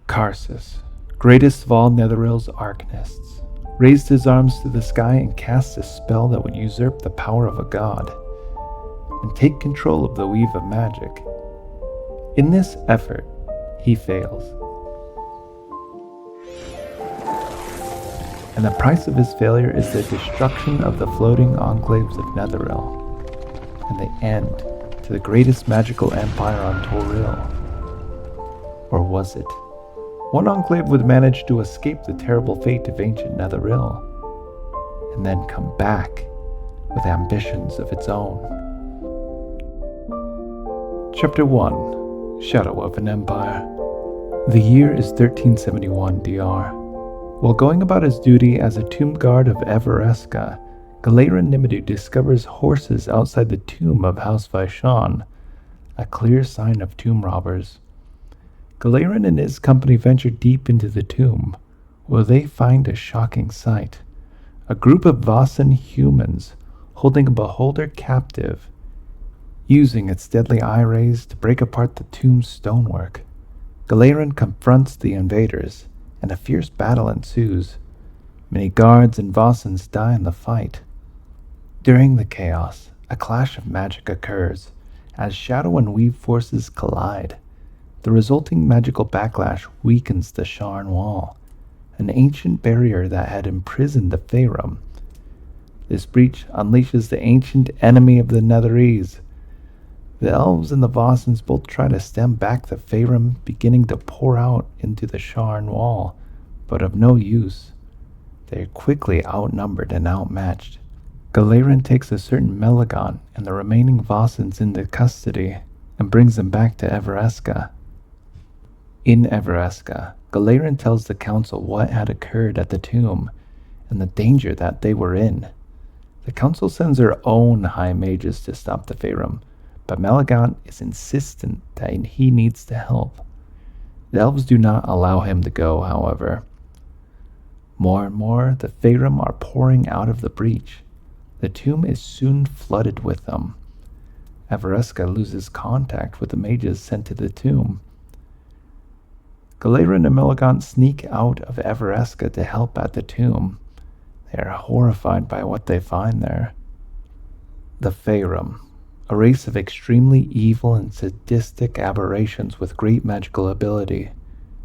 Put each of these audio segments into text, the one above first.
Karsus, greatest of all Netherrealm's arcanists, raised his arms to the sky and cast a spell that would usurp the power of a god and take control of the weave of magic. In this effort, he fails. And the price of his failure is the destruction of the floating enclaves of Netherrealm, and the end to the greatest magical empire on Toril. Or was it? One enclave would manage to escape the terrible fate of ancient Netherrealm, and then come back with ambitions of its own. Chapter 1: Shadow of an Empire. The year is 1371 DR. While going about his duty as a tomb guard of Evereska, Galeran Nimadu discovers horses outside the tomb of House Vaishon, a clear sign of tomb robbers. Galeran and his company venture deep into the tomb, where they find a shocking sight. A group of Vasan humans holding a beholder captive, using its deadly eye rays to break apart the tomb's stonework. Galeran confronts the invaders, and a fierce battle ensues. Many guards and Vasans die in the fight. During the chaos, a clash of magic occurs, as shadow and weave forces collide. The resulting magical backlash weakens the Sharn Wall, an ancient barrier that had imprisoned the Faerun. This breach unleashes the ancient enemy of the Netherese. The elves and the Vasans both try to stem back the Faerun beginning to pour out into the Sharn Wall, but of no use. They are quickly outnumbered and outmatched. Galeran takes a certain Melagon and the remaining Vasans into custody and brings them back to Evereska. In Evereska, Galeran tells the council what had occurred at the tomb and the danger that they were in. The council sends their own high mages to stop the Faerun, but Melagon is insistent that he needs to help. The elves do not allow him to go, however. More and more, the Faerun are pouring out of the breach. The tomb is soon flooded with them. Evereska loses contact with the mages sent to the tomb. Galeran and Melagon sneak out of Evereska to help at the tomb. They are horrified by what they find there. The Faerun, a race of extremely evil and sadistic aberrations with great magical ability.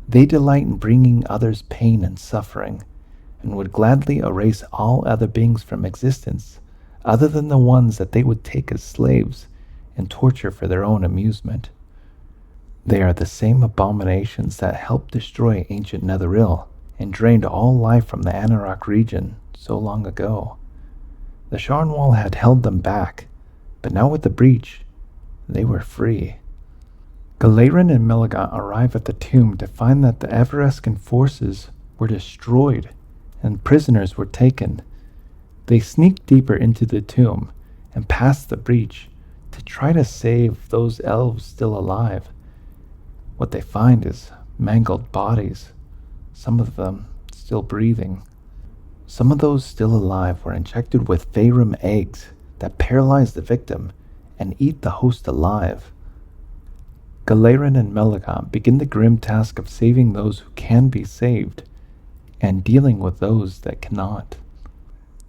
They delight in bringing others pain and suffering, and would gladly erase all other beings from existence, other than the ones that they would take as slaves and torture for their own amusement. They are the same abominations that helped destroy ancient Netheril and drained all life from the Anarok region so long ago. The Sharn Wall had held them back, but now with the breach, they were free. Galeran and Melagon arrive at the tomb to find that the Evereskan forces were destroyed and prisoners were taken. They sneak deeper into the tomb and past the breach to try to save those elves still alive. What they find is mangled bodies, some of them still breathing. Some of those still alive were injected with Faerun eggs that paralyze the victim and eat the host alive. Galeran and Melagon begin the grim task of saving those who can be saved and dealing with those that cannot.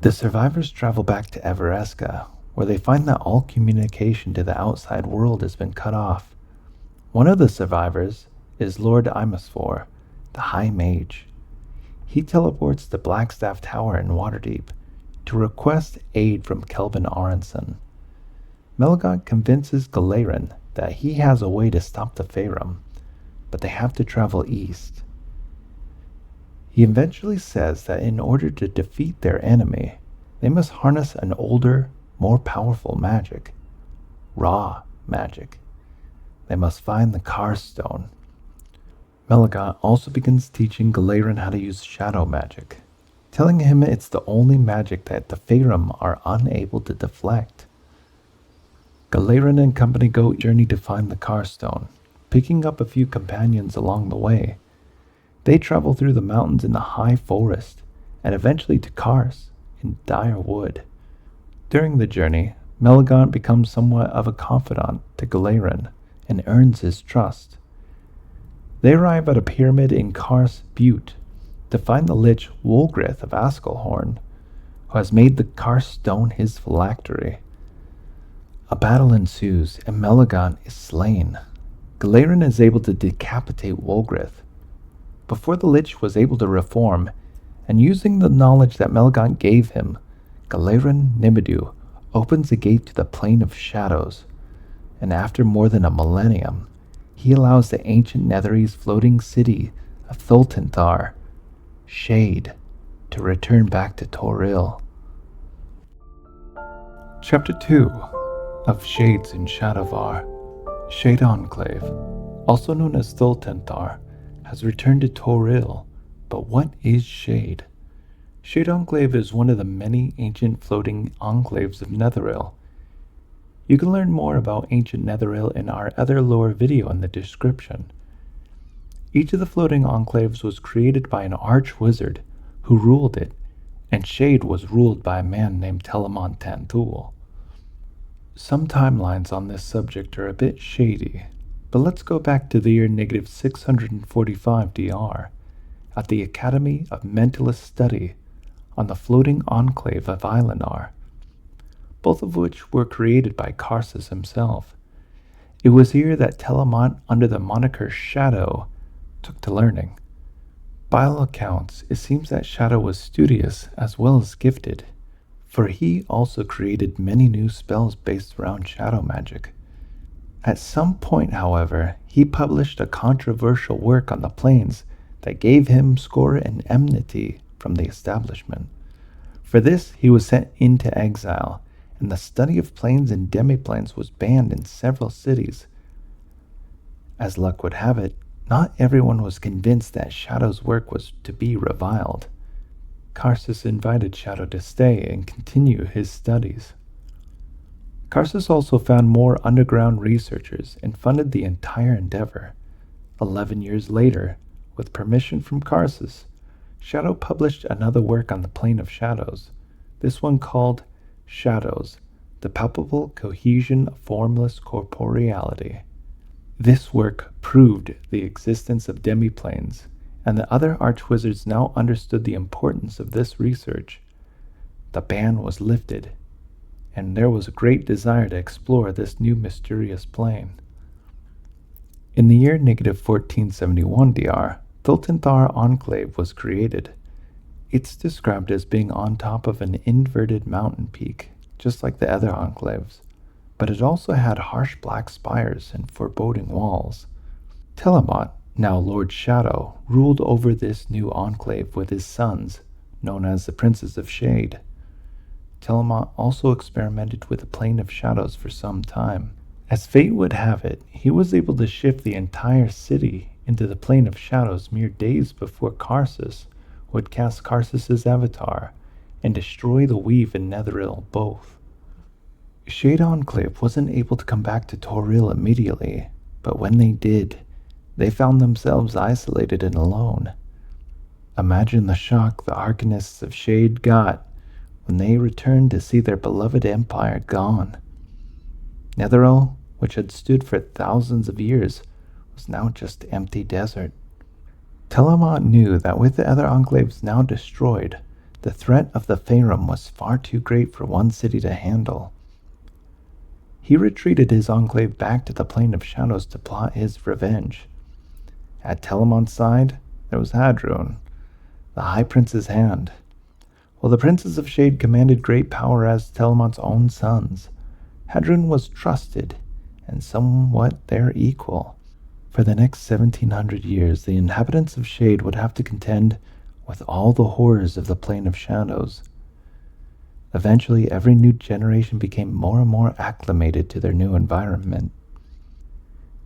The survivors travel back to Evereska, where they find that all communication to the outside world has been cut off. One of the survivors is Lord Imasfor, the High Mage. He teleports to Blackstaff Tower in Waterdeep to request aid from Kelvin Aronson. Melagon convinces Galeran that he has a way to stop the Faerun, but they have to travel east. He eventually says that in order to defeat their enemy, they must harness an older, more powerful magic. Raw magic. They must find the Carstone. Melagon also begins teaching Galeran how to use shadow magic, telling him it's the only magic that the Faerun are unable to deflect. Galeran and company go journey to find the Carstone, picking up a few companions along the way. They travel through the mountains in the high forest, and eventually to Kars in dire wood. During the journey, Melagon becomes somewhat of a confidant to Galeran and earns his trust. They arrive at a pyramid in Kars Butte to find the lich Wolgrith of Askelhorn, who has made the Kars stone his phylactery. A battle ensues, and Melegan is slain. Galerin is able to decapitate Wolgrith. Before the lich was able to reform, and using the knowledge that Melegan gave him, Galerin Nimidu opens a gate to the Plane of Shadows, and after more than a millennium, he allows the ancient Netherese floating city of Thultanthar, Shade, to return back to Toril. Chapter 2 of Shades and Shadovar. Shade Enclave, also known as Thultanthar, has returned to Toril, but what is Shade? Shade Enclave is one of the many ancient floating enclaves of Netheril. You can learn more about ancient Netheril in our other lore video in the description. Each of the floating enclaves was created by an Archwizard who ruled it, and Shade was ruled by a man named Telamon Tanthul. Some timelines on this subject are a bit shady, but let's go back to the year -645 DR, at the Academy of Mentalist Study on the floating enclave of Eilinar, both of which were created by Karsus himself. It was here that Telamon, under the moniker Shadow, took to learning. By all accounts, it seems that Shadow was studious as well as gifted, for he also created many new spells based around shadow magic. At some point, however, he published a controversial work on the planes that gave him score and enmity from the establishment. For this, he was sent into exile, and the study of planes and demiplanes was banned in several cities. As luck would have it, not everyone was convinced that Shadow's work was to be reviled. Karsus invited Shadow to stay and continue his studies. Karsus also found more underground researchers and funded the entire endeavor. 11 years later, with permission from Karsus, Shadow published another work on the Plane of Shadows, this one called Shadows, the Palpable Cohesion of Formless Corporeality. This work proved the existence of demiplanes, and the other Archwizards now understood the importance of this research. The ban was lifted, and there was a great desire to explore this new mysterious plane. In the year -1471 DR, Thultanthar Enclave was created. It's described as being on top of an inverted mountain peak, just like the other enclaves, but it also had harsh black spires and foreboding walls. Telamon, now Lord Shadow, ruled over this new enclave with his sons, known as the Princes of Shade. Telamon also experimented with the Plane of Shadows for some time. As fate would have it, he was able to shift the entire city into the Plane of Shadows mere days before Karsus would cast Karsus's avatar and destroy the Weave and Netheril both. Shade Enclave wasn't able to come back to Toril immediately, but when they did, they found themselves isolated and alone. Imagine the shock the Arcanists of Shade got when they returned to see their beloved empire gone. Netheril, which had stood for thousands of years, was now just empty desert. Telamon knew that with the other enclaves now destroyed, the threat of the Faerun was far too great for one city to handle. He retreated his enclave back to the Plane of Shadows to plot his revenge. At Telamon's side, there was Hadrun, the High Prince's hand. While the Princes of Shade commanded great power as Telamon's own sons, Hadrun was trusted and somewhat their equal. For the next 1700 years, the inhabitants of Shade would have to contend with all the horrors of the Plane of Shadows. Eventually, every new generation became more and more acclimated to their new environment.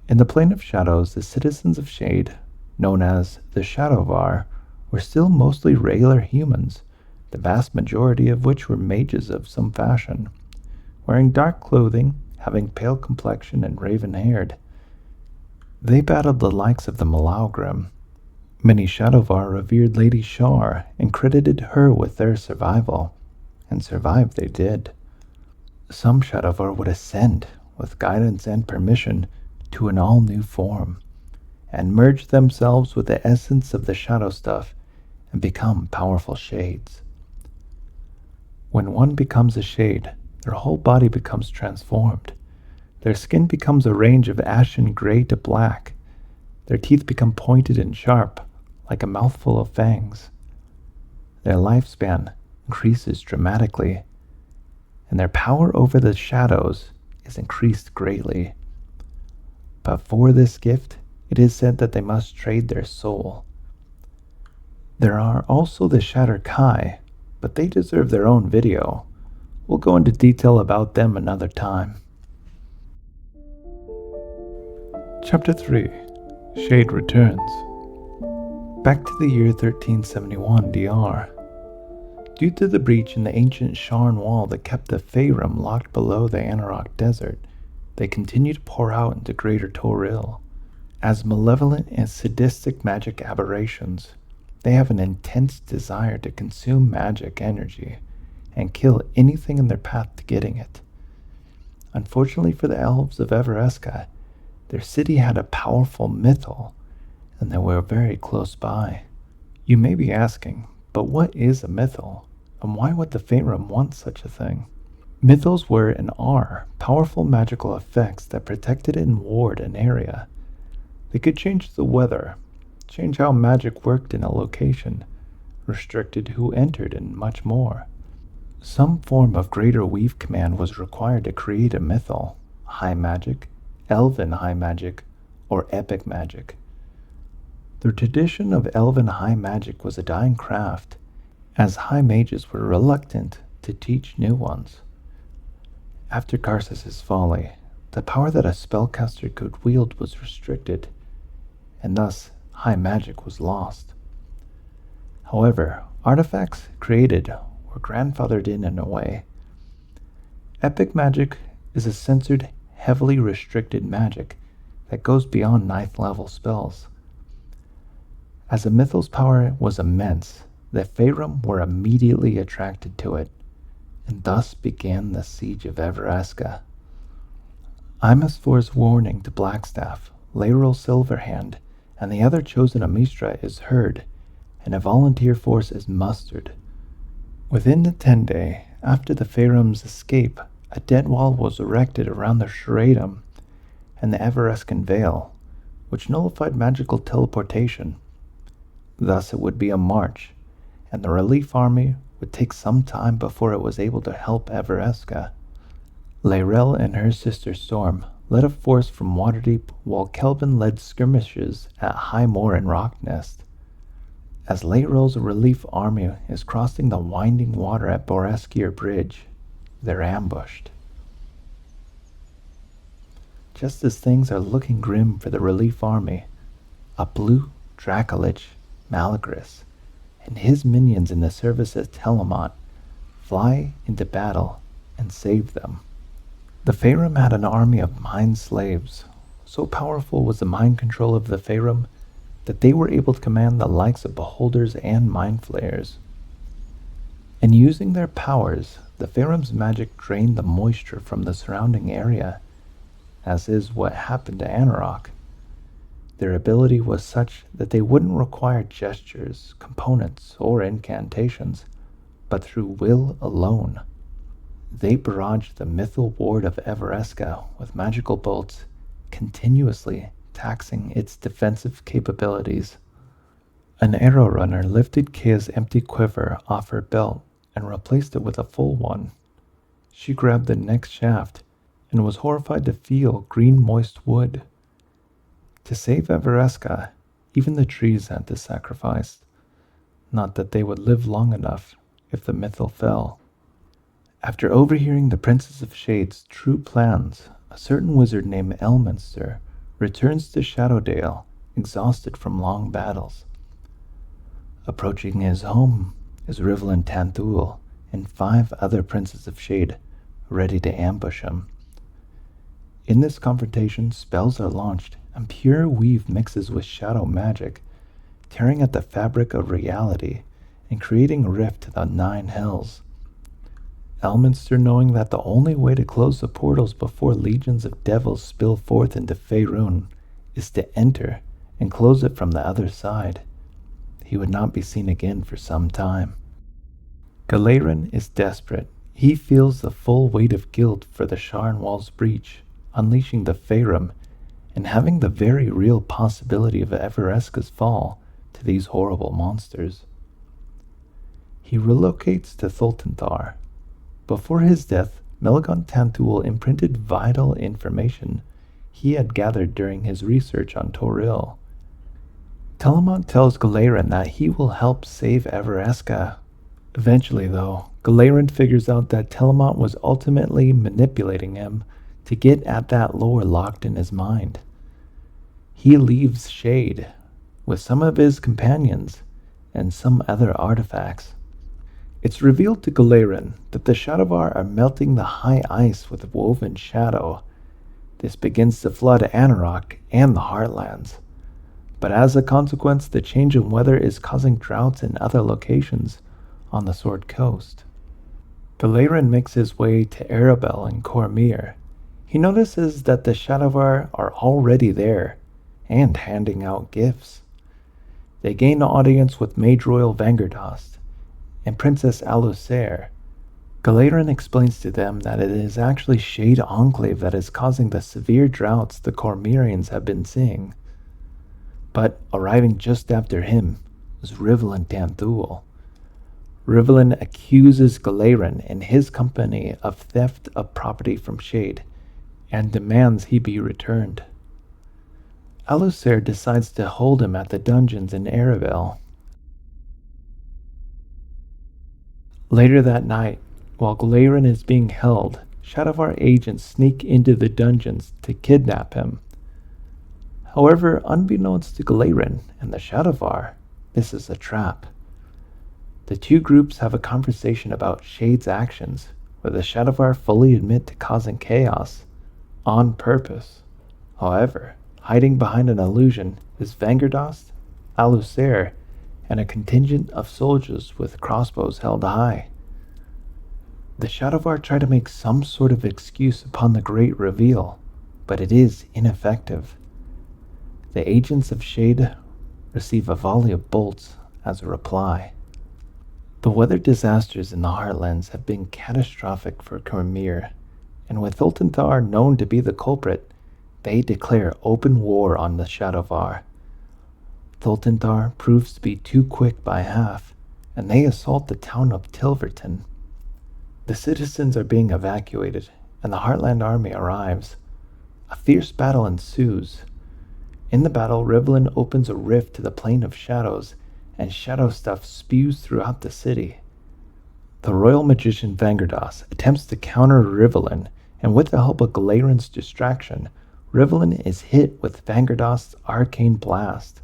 In the Plane of Shadows, the citizens of Shade, known as the Shadovar, were still mostly regular humans, the vast majority of which were mages of some fashion, wearing dark clothing, having pale complexion, and raven-haired. They battled the likes of the Malaugrim. Many Shadovar revered Lady Shar and credited her with their survival, and survive they did. Some Shadovar would ascend, with guidance and permission, to an all-new form. and merge themselves with the essence of the shadow stuff and become powerful shades. When one becomes a shade, their whole body becomes transformed. Their skin becomes a range of ashen gray to black. Their teeth become pointed and sharp, like a mouthful of fangs. Their lifespan increases dramatically, and their power over the shadows is increased greatly. But for this gift, it is said that they must trade their soul. There are also the Shatter Kai, but they deserve their own video. We'll go into detail about them another time. Chapter 3. Shade Returns. Back to the year 1371 DR. Due to the breach in the ancient Sharn wall that kept the Faerun locked below the Anarok Desert, they continue to pour out into Greater Toril. As malevolent and sadistic magic aberrations, they have an intense desire to consume magic energy and kill anything in their path to getting it. Unfortunately for the elves of Evereska, their city had a powerful mythal, and they were very close by. You may be asking, but what is a mythal, and why would the Faerun want such a thing? Mythals were and are powerful magical effects that protected and ward an area. They could change the weather, change how magic worked in a location, restricted who entered, and much more. Some form of greater weave command was required to create a mythal, high magic, elven high magic, or epic magic. The tradition of elven high magic was a dying craft, as high mages were reluctant to teach new ones. After Karsus' folly, the power that a spellcaster could wield was restricted, and thus high magic was lost. However, artifacts created were grandfathered in a way. Epic magic is a censored, heavily restricted magic that goes beyond 9th level spells. As the mythal's power was immense, the Faerun were immediately attracted to it, and thus began the siege of Evereska. Imasfor's warning to Blackstaff, Laeral Silverhand, and the other chosen Amistra is heard, and a volunteer force is mustered. Within the 10 day after the Faerun's escape, a dead wall was erected around the Shradum and the Evereskan Vale, which nullified magical teleportation. Thus it would be a march, and the relief army would take some time before it was able to help Evereska. Laerel and her sister Storm led a force from Waterdeep, while Kelvin led skirmishes at High Moor and Rocknest. As Laerel's relief army is crossing the winding water at Boreskier Bridge, they're ambushed. Just as things are looking grim for the relief army, a blue Dracolich, Malagris, and his minions in the service of Telemont fly into battle and save them. The Faerun had an army of mind slaves. So powerful was the mind control of the Faerun that they were able to command the likes of beholders and mind flayers. In using their powers, the Faerun's magic drained the moisture from the surrounding area, as is what happened to Anarok. Their ability was such that they wouldn't require gestures, components, or incantations, but through will alone. They barraged the mythal ward of Evereska with magical bolts, continuously taxing its defensive capabilities. An arrow runner lifted Kaya's empty quiver off her belt and replaced it with a full one. She grabbed the next shaft and was horrified to feel green moist wood. To save Evereska, even the trees had to sacrifice. Not that they would live long enough if the mythal fell. After overhearing the Princess of Shade's true plans, a certain wizard named Elminster returns to Shadowdale, exhausted from long battles. Approaching his home is Rivlin Tanthul and 5 other Princes of Shade, ready to ambush him. In this confrontation, spells are launched, and pure weave mixes with shadow magic, tearing at the fabric of reality and creating a rift to the 9 hells. Elminster, knowing that the only way to close the portals before legions of devils spill forth into Faerun is to enter and close it from the other side. He would not be seen again for some time. Galeran is desperate. He feels the full weight of guilt for the Sharn Wall's breach, unleashing the Faerun, and having the very real possibility of Evereska's fall to these horrible monsters. He relocates to Thultanthar. Before his death, Melgon Tanthul imprinted vital information he had gathered during his research on Toril. Telemont tells Galeran that he will help save Evereska. Eventually, though, Galeran figures out that Telemont was ultimately manipulating him to get at that lore locked in his mind. He leaves Shade with some of his companions and some other artifacts. It's revealed to Galeran that the Shadovar are melting the high ice with woven shadow. This begins to flood Anarok and the Heartlands. But as a consequence, the change in weather is causing droughts in other locations on the Sword Coast. Galeran makes his way to Arabel and Cormyr. He notices that the Shadovar are already there and handing out gifts. They gain audience with Mage Royal Vangerdost and Princess Alusair. Galeran explains to them that it is actually Shade Enclave that is causing the severe droughts the Cormyrians have been seeing. But arriving just after him was Rivlin Tanthul. Rivlin accuses Galeran and his company of theft of property from Shade and demands he be returned. Alusair decides to hold him at the dungeons in Arabel. Later that night, while Galeran is being held, Shadovar agents sneak into the dungeons to kidnap him. However, unbeknownst to Galeran and the Shadovar, this is a trap. The two groups have a conversation about Shade's actions, where the Shadovar fully admit to causing chaos on purpose. However, hiding behind an illusion is Vangerdost, Alusair, and a contingent of soldiers with crossbows held high. The Shadovar try to make some sort of excuse upon the great reveal, but it is ineffective. The agents of Shade receive a volley of bolts as a reply. The weather disasters in the Heartlands have been catastrophic for Cormyr, and with Thultanthar known to be the culprit, they declare open war on the Shadovar. Thultanthar proves to be too quick by half, and they assault the town of Tilverton. The citizens are being evacuated, and the Heartland army arrives. A fierce battle ensues. In the battle, Rivlin opens a rift to the plane of shadows, and shadow stuff spews throughout the city. The royal magician Vangerdost attempts to counter Rivlin, and with the help of Galeran's distraction, Rivlin is hit with Vangerdost's arcane blast.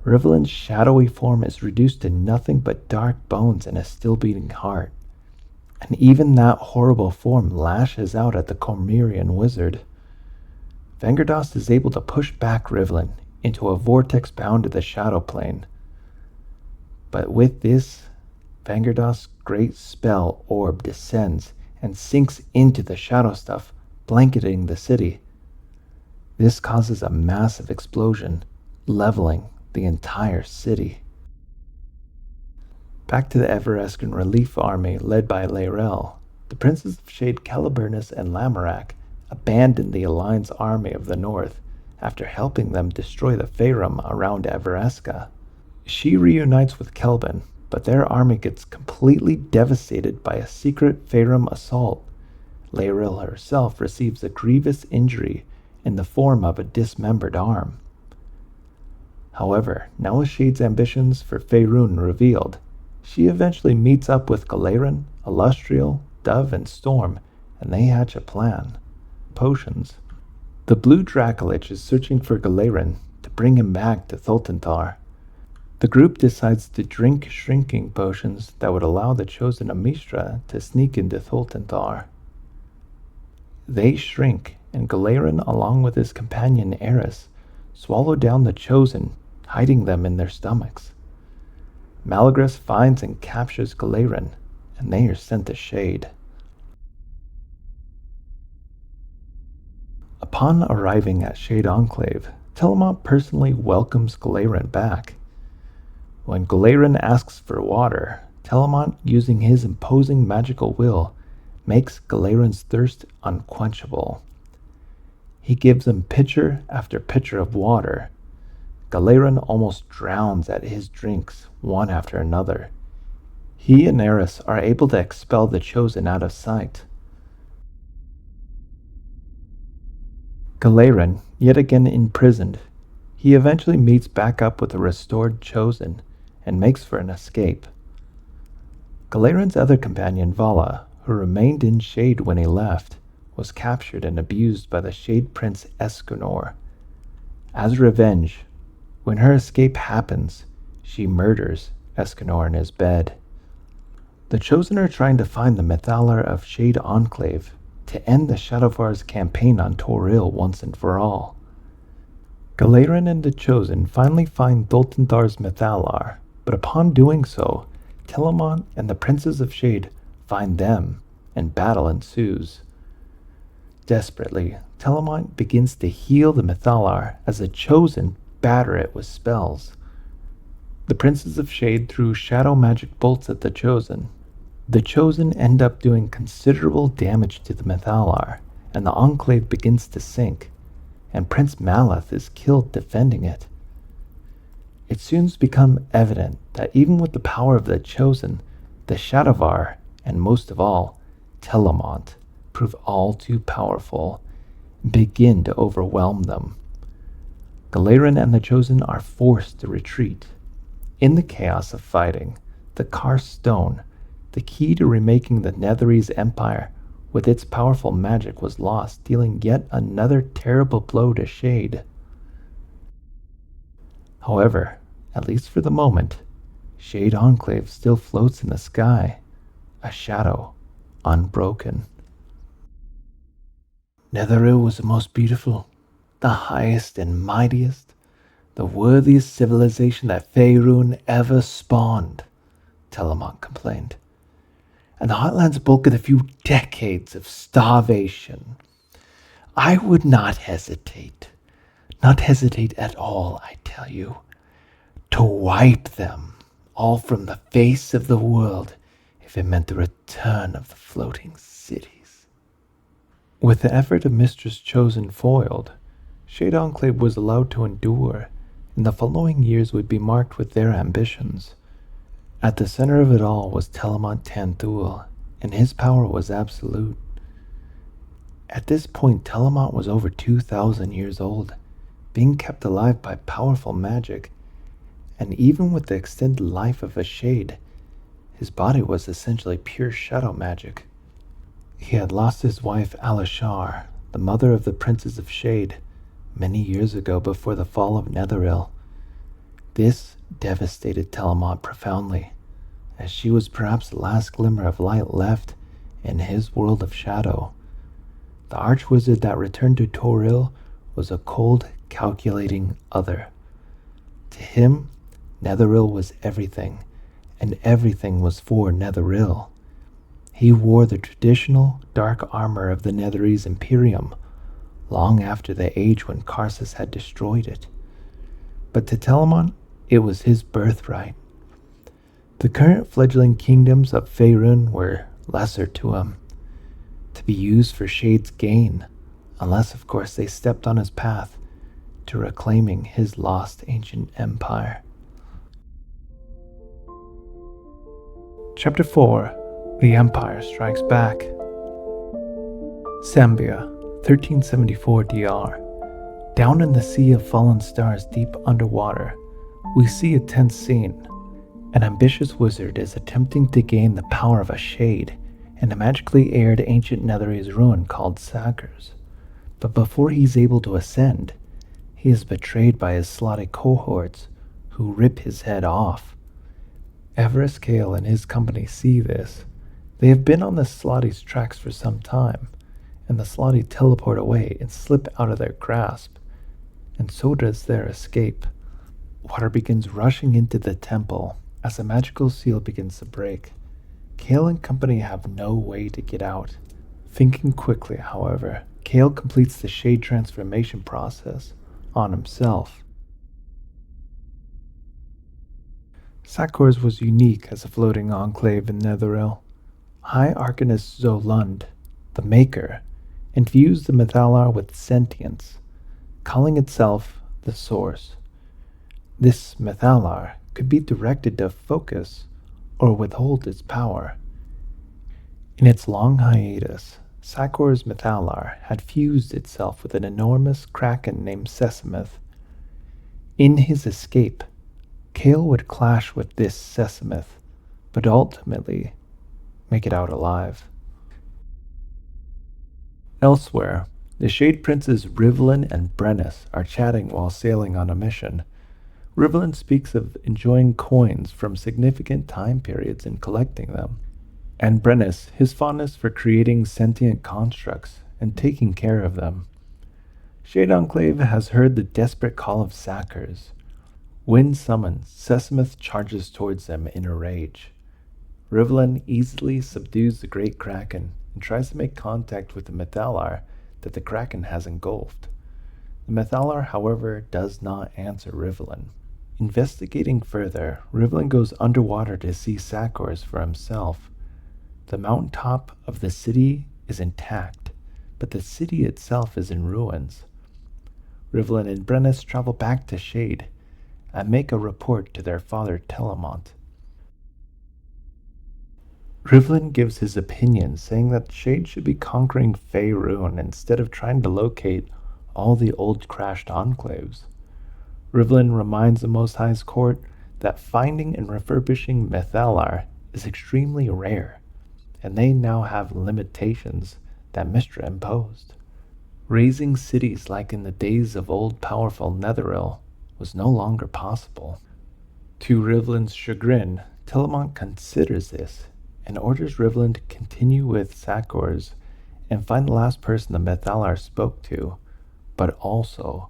Rivlin's shadowy form is reduced to nothing but dark bones and a still-beating heart. And even that horrible form lashes out at the Cormyrian wizard. Vangerdost is able to push back Rivlin into a vortex bound to the shadow plane. But with this, Vangerdost's great spell orb descends and sinks into the shadow stuff, blanketing the city. This causes a massive explosion, leveling the entire city. Back to the Evereskan relief army led by Laerel, the princes of Shade Caliburnus and Lamorak abandoned the Alliance army of the north after helping them destroy the Faerun around Evereska. She reunites with Kelvin, but their army gets completely devastated by a secret Faerun assault. Laerel herself receives a grievous injury in the form of a dismembered arm. However, now with Shade's ambitions for Faerun revealed, she eventually meets up with Galeran, Illustrial, Dove, and Storm, and they hatch a plan. Potions. The Blue Dracolich is searching for Galeran to bring him back to Thultanthar. The group decides to drink shrinking potions that would allow the chosen Amistra to sneak into Thultanthar. They shrink, and Galeran, along with his companion Eris, swallow down the chosen, hiding them in their stomachs. Malagras finds and captures Galeran, and they are sent to Shade. Upon arriving at Shade Enclave, Telemont personally welcomes Galarian back. When Galarian asks for water, Telemont, using his imposing magical will, makes Galarian's thirst unquenchable. He gives him pitcher after pitcher of water. Galarian almost drowns at his drinks, one after another. He and Eris are able to expel the Chosen out of sight. Galarian, yet again imprisoned, he eventually meets back up with the restored Chosen and makes for an escape. Galarian's other companion, Vala, who remained in Shade when he left, was captured and abused by the Shade Prince Escanor. As revenge, when her escape happens, she murders Escanor in his bed. The Chosen are trying to find the Mythallar of Shade Enclave to end the Shadovar's campaign on Toril once and for all. Galarian and the Chosen finally find Thultanthar's Mythallar, but upon doing so, Telemont and the Princes of Shade find them, and battle ensues. Desperately, Telemont begins to heal the Mythallar as the Chosen batter it with spells. The Princes of Shade threw shadow magic bolts at the Chosen. The Chosen end up doing considerable damage to the Mythallar, and the Enclave begins to sink, and Prince Maleth is killed defending it. It soon becomes evident that even with the power of the Chosen, the Shadovar, and most of all, Telemont, prove all too powerful and begin to overwhelm them. Galarian and the Chosen are forced to retreat. In the chaos of fighting, the Karst Stone, the key to remaking the Netherese Empire with its powerful magic, was lost, dealing yet another terrible blow to Shade. However, at least for the moment, Shade Enclave still floats in the sky, a shadow, unbroken. Netheril was the most beautiful, the highest and mightiest, the worthiest civilization that Faerun ever spawned, Telemont complained. And the Heartlands bulk of a few decades of starvation. I would not hesitate at all, I tell you, to wipe them all from the face of the world if it meant the return of the floating cities. With the effort of Mistress Chosen foiled, Shade Enclave was allowed to endure, and the following years would be marked with their ambitions. At the center of it all was Telemont Tanthul, and his power was absolute. At this point, Telemont was over 2,000 years old, being kept alive by powerful magic, and even with the extended life of a Shade, his body was essentially pure shadow magic. He had lost his wife Alashar, the mother of the Princes of Shade, many years ago before the fall of Netheril. This devastated Telemont profoundly, as she was perhaps the last glimmer of light left in his world of shadow. The Archwizard that returned to Toril was a cold, calculating other. To him, Netheril was everything, and everything was for Netheril. He wore the traditional dark armor of the Netherese Imperium, long after the age when Karsus had destroyed it. But to Telemont, it was his birthright. The current fledgling kingdoms of Faerun were lesser to him, to be used for Shade's gain, unless of course they stepped on his path to reclaiming his lost ancient empire. Chapter 4. The Empire Strikes Back. Sambia, 1374 DR. Down in the sea of fallen stars deep underwater, we see a tense scene. An ambitious wizard is attempting to gain the power of a Shade in a magically aired ancient Netherese ruin called Sakers. But before he's able to ascend, he is betrayed by his slotty cohorts, who rip his head off. Everest Kale and his company see this. They have been on the Slotty's tracks for some time, and the Slotty teleport away and slip out of their grasp, and so does their escape. Water begins rushing into the temple as the magical seal begins to break. Kale and company have no way to get out. Thinking quickly, however, Kale completes the Shade transformation process, on himself. Sakors was unique as a floating enclave in Netheril. High Arcanist Zolund, the Maker, infused the Mythalar with sentience, calling itself the Source. This Mythalar could be directed to focus or withhold its power. In its long hiatus, Sakor's Mythalar had fused itself with an enormous kraken named Sesamith. In his escape, Kale would clash with this Sesamith, but ultimately make it out alive. Elsewhere, the Shade Princes Rivlin and Brennus are chatting while sailing on a mission. Rivlin speaks of enjoying coins from significant time periods and collecting them, and Brennus his fondness for creating sentient constructs and taking care of them. Shade Enclave has heard the desperate call of Sakors. When summoned, Sesamith charges towards them in a rage. Rivlin easily subdues the great kraken and tries to make contact with the Mythalar that the kraken has engulfed. The Mythalar, however, does not answer Rivlin. Investigating further, Rivlin goes underwater to see Sakors for himself. The mountaintop of the city is intact, but the city itself is in ruins. Rivlin and Brennus travel back to Shade and make a report to their father Telemont. Rivlin gives his opinion, saying that Shade should be conquering Faerun instead of trying to locate all the old crashed enclaves. Rivlin reminds the Most High's court that finding and refurbishing Mythalar is extremely rare, and they now have limitations that Mystra imposed. Raising cities like in the days of old powerful Netheril was no longer possible. To Rivlin's chagrin, Telemont considers this and orders Rivlin to continue with Sakors and find the last person the Mythalar spoke to, but also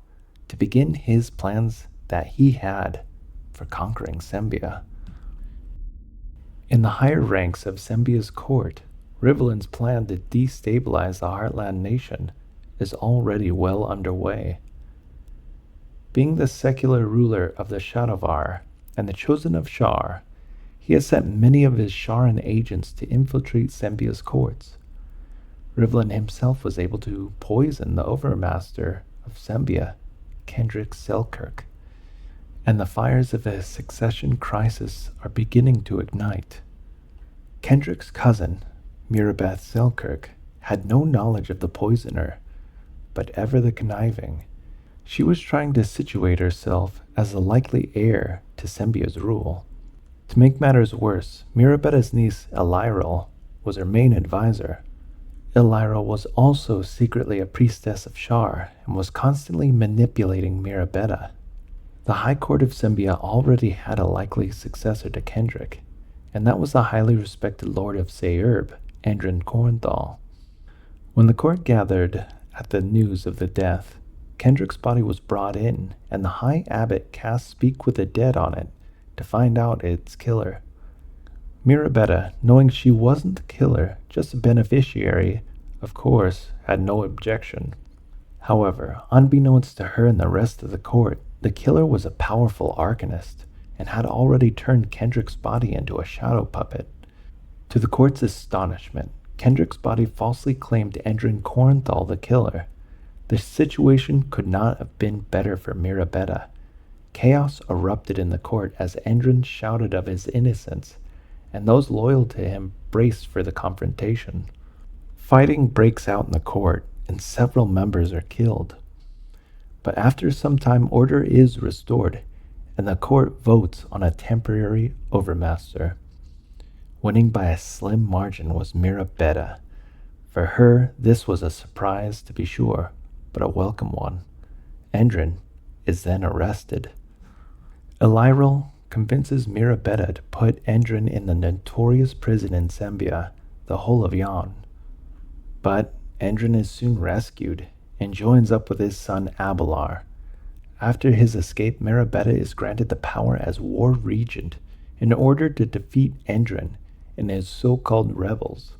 to begin his plans that he had for conquering Sembia. In the higher ranks of Sembia's court, Rivlin's plan to destabilize the Heartland nation is already well underway. Being the secular ruler of the Shadovar and the chosen of Shar, he has sent many of his Sharan agents to infiltrate Sembia's courts. Rivlin himself was able to poison the overmaster of Sembia, Kendrick Selkirk, and the fires of a succession crisis are beginning to ignite. Kendrick's cousin, Mirabeth Selkirk, had no knowledge of the poisoner, but ever the conniving. She was trying to situate herself as the likely heir to Sembia's rule. To make matters worse, Mirabeta's niece Elyril was her main advisor. Elyril was also secretly a priestess of Shar and was constantly manipulating Mirabeta. The High Court of Sembia already had a likely successor to Kendrick, and that was the highly respected Lord of Seirb, Andrin Corenthal. When the court gathered at the news of the death, Kendrick's body was brought in, and the High Abbot cast Speak with the Dead on it to find out its killer. Mirabeta, knowing she wasn't the killer, just a beneficiary, of course, had no objection. However, unbeknownst to her and the rest of the court, the killer was a powerful arcanist and had already turned Kendrick's body into a shadow puppet. To the court's astonishment, Kendrick's body falsely claimed Andrin Corenthal the killer. The situation could not have been better for Mirabeta. Chaos erupted in the court as Andrin shouted of his innocence, and those loyal to him braced for the confrontation. Fighting breaks out in the court, and several members are killed. But after some time, order is restored, and the court votes on a temporary overmaster. Winning by a slim margin was Mirabeta. For her, this was a surprise to be sure, but a welcome one. Andrin is then arrested. Elyril convinces Mirabeta to put Andrin in the notorious prison in Sembia, the Hole of Yon. But Andrin is soon rescued and joins up with his son Abelar. After his escape, Mirabeta is granted the power as war regent in order to defeat Andrin and his so-called rebels.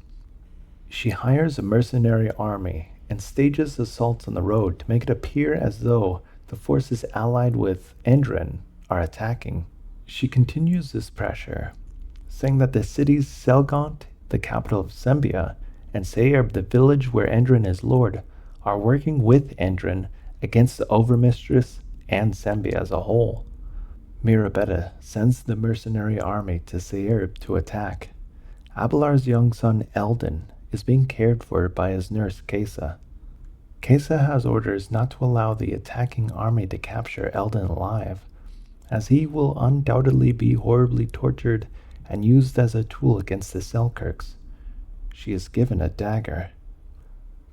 She hires a mercenary army and stages assaults on the road to make it appear as though the the forces allied with Endrin are attacking. She continues this pressure, saying that the cities Selgant, the capital of Sembia, and Sayerb, the village where Endrin is lord, are working with Endrin against the Overmistress and Sembia as a whole. Mirabetta sends the mercenary army to Sayerb to attack. Abelar's young son Eldon is being cared for by his nurse Kesa. Kesa has orders not to allow the attacking army to capture Eldon alive, as he will undoubtedly be horribly tortured and used as a tool against the Selkirks. She is given a dagger.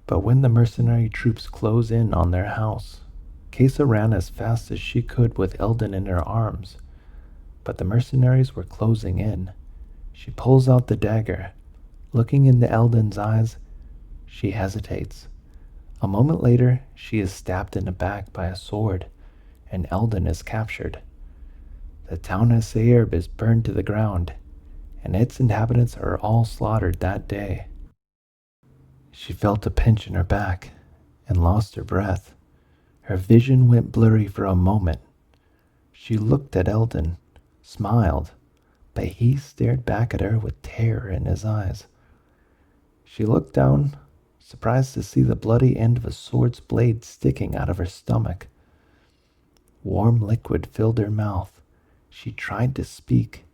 But when the mercenary troops close in on their house, Kesa ran as fast as she could with Eldon in her arms, but the mercenaries were closing in. She pulls out the dagger. Looking into Eldon's eyes, she hesitates. A moment later, she is stabbed in the back by a sword, and Eldon is captured. The town of Sayerb is burned to the ground, and its inhabitants are all slaughtered that day. She felt a pinch in her back and lost her breath. Her vision went blurry for a moment. She looked at Eldon, smiled, but he stared back at her with terror in his eyes. She looked down, surprised to see the bloody end of a sword's blade sticking out of her stomach. Warm liquid filled her mouth. She tried to speak,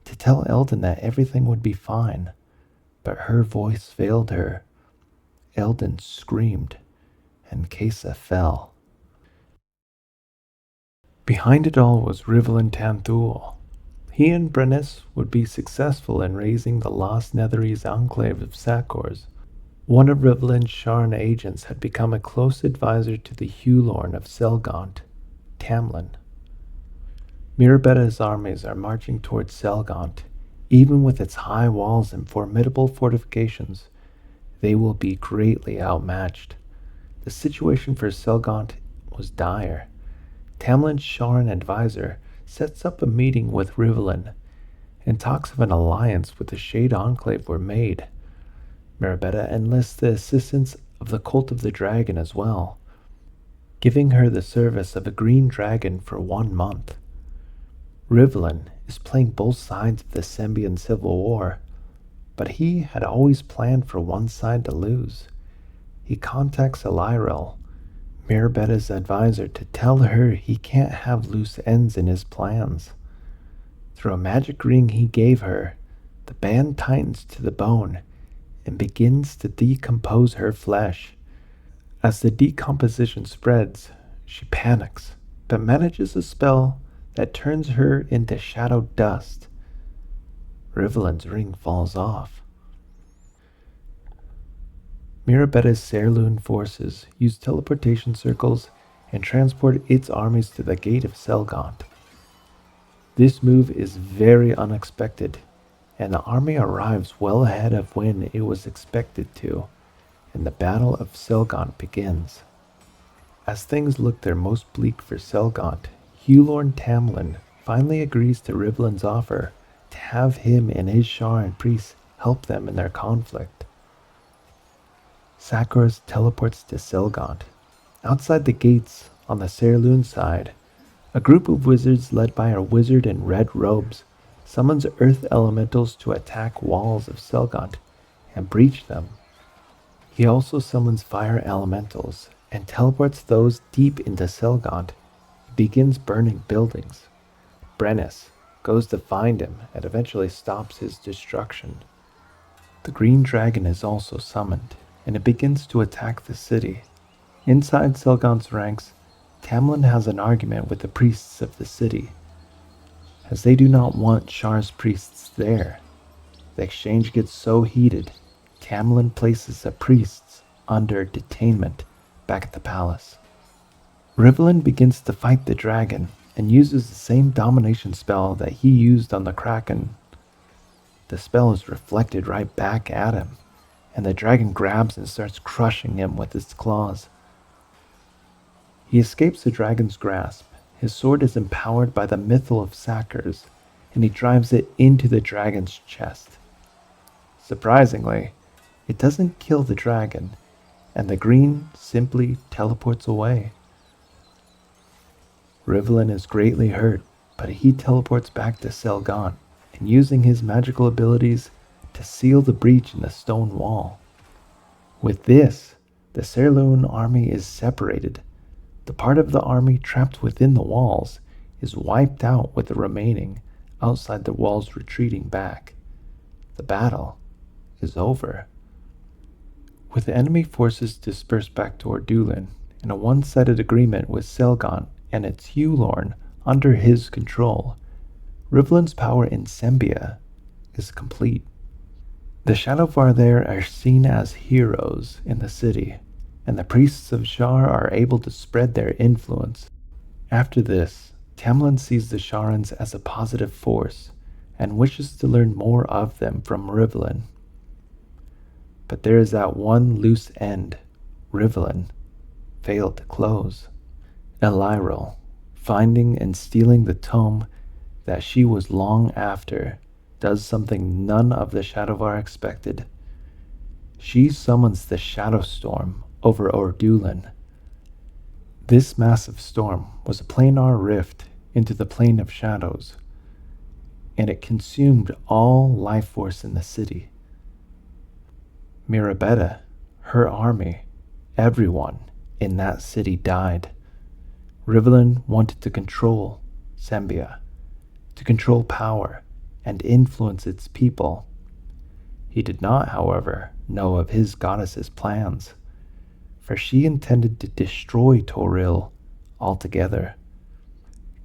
to tell Eldon that everything would be fine, but her voice failed her. Eldon screamed, and Kesa fell. Behind it all was Rivlin Tanthul. He and Brennis would be successful in raising the lost Netherese Enclave of Sakors. One of Rivlin's Sharn agents had become a close advisor to the Hulorn of Selgant, Tamlin. Mirabetta's armies are marching towards Selgant. Even with its high walls and formidable fortifications, they will be greatly outmatched. The situation for Selgant was dire. Tamlin's Sharn advisor sets up a meeting with Rivlin, and talks of an alliance with the Shade Enclave were made. Mirabetta enlists the assistance of the Cult of the Dragon as well, giving her the service of a green dragon for 1 month. Rivlin is playing both sides of the Sembian Civil War, but he had always planned for one side to lose. He contacts Elyrel, Mirabetta's advisor, to tell her he can't have loose ends in his plans. Through a magic ring he gave her, the band tightens to the bone and begins to decompose her flesh. As the decomposition spreads, she panics, but manages a spell that turns her into shadow dust. Rivlin's ring falls off. Mirabetta's Serloon forces use teleportation circles and transport its armies to the gate of Selgant. This move is very unexpected, and the army arrives well ahead of when it was expected to, and the Battle of Selgant begins. As things look their most bleak for Selgant, Hulorn Tamlin finally agrees to Rivlin's offer to have him and his Sharn priests help them in their conflict. Sakros teleports to Selgant. Outside the gates, on the Serloon side, a group of wizards led by a wizard in red robes summons earth elementals to attack walls of Selgant and breach them. He also summons fire elementals and teleports those deep into Selgant. He begins burning buildings. Brennis goes to find him and eventually stops his destruction. The green dragon is also summoned, and it begins to attack the city. Inside Selgant's ranks, Tamlin has an argument with the priests of the city, as they do not want Shar's priests there. The exchange gets so heated, Tamlin places the priests under detainment back at the palace. Rivlin begins to fight the dragon and uses the same domination spell that he used on the Kraken. The spell is reflected right back at him, and the dragon grabs and starts crushing him with its claws. He escapes the dragon's grasp. His sword is empowered by the Mythal of Sakors, and he drives it into the dragon's chest. Surprisingly, it doesn't kill the dragon, and the green simply teleports away. Rivlin is greatly hurt, but he teleports back to Selgon and using his magical abilities to seal the breach in the stone wall. With this, the Serloon army is separated. The part of the army trapped within the walls is wiped out with the remaining outside the walls retreating back. The battle is over. With the enemy forces dispersed back to Ordulan in a one-sided agreement with Selgon and its Hulorn under his control, Rivlin's power in Sembia is complete. The Shadovar there are seen as heroes in the city, and the priests of Shar are able to spread their influence. After this, Tamlin sees the Sharans as a positive force and wishes to learn more of them from Rivlin. But there is that one loose end Rivlin failed to close. Elyril, finding and stealing the tome that she was long after, does something none of the Shadovar expected. She summons the Shadow Storm over Ordulan. This massive storm was a planar rift into the plane of shadows, and it consumed all life force in the city. Mirabetta, her army, everyone in that city died. Rivlin wanted to control Sembia, to control power and influence its people. He did not, however, know of his goddess's plans, for she intended to destroy Toril altogether.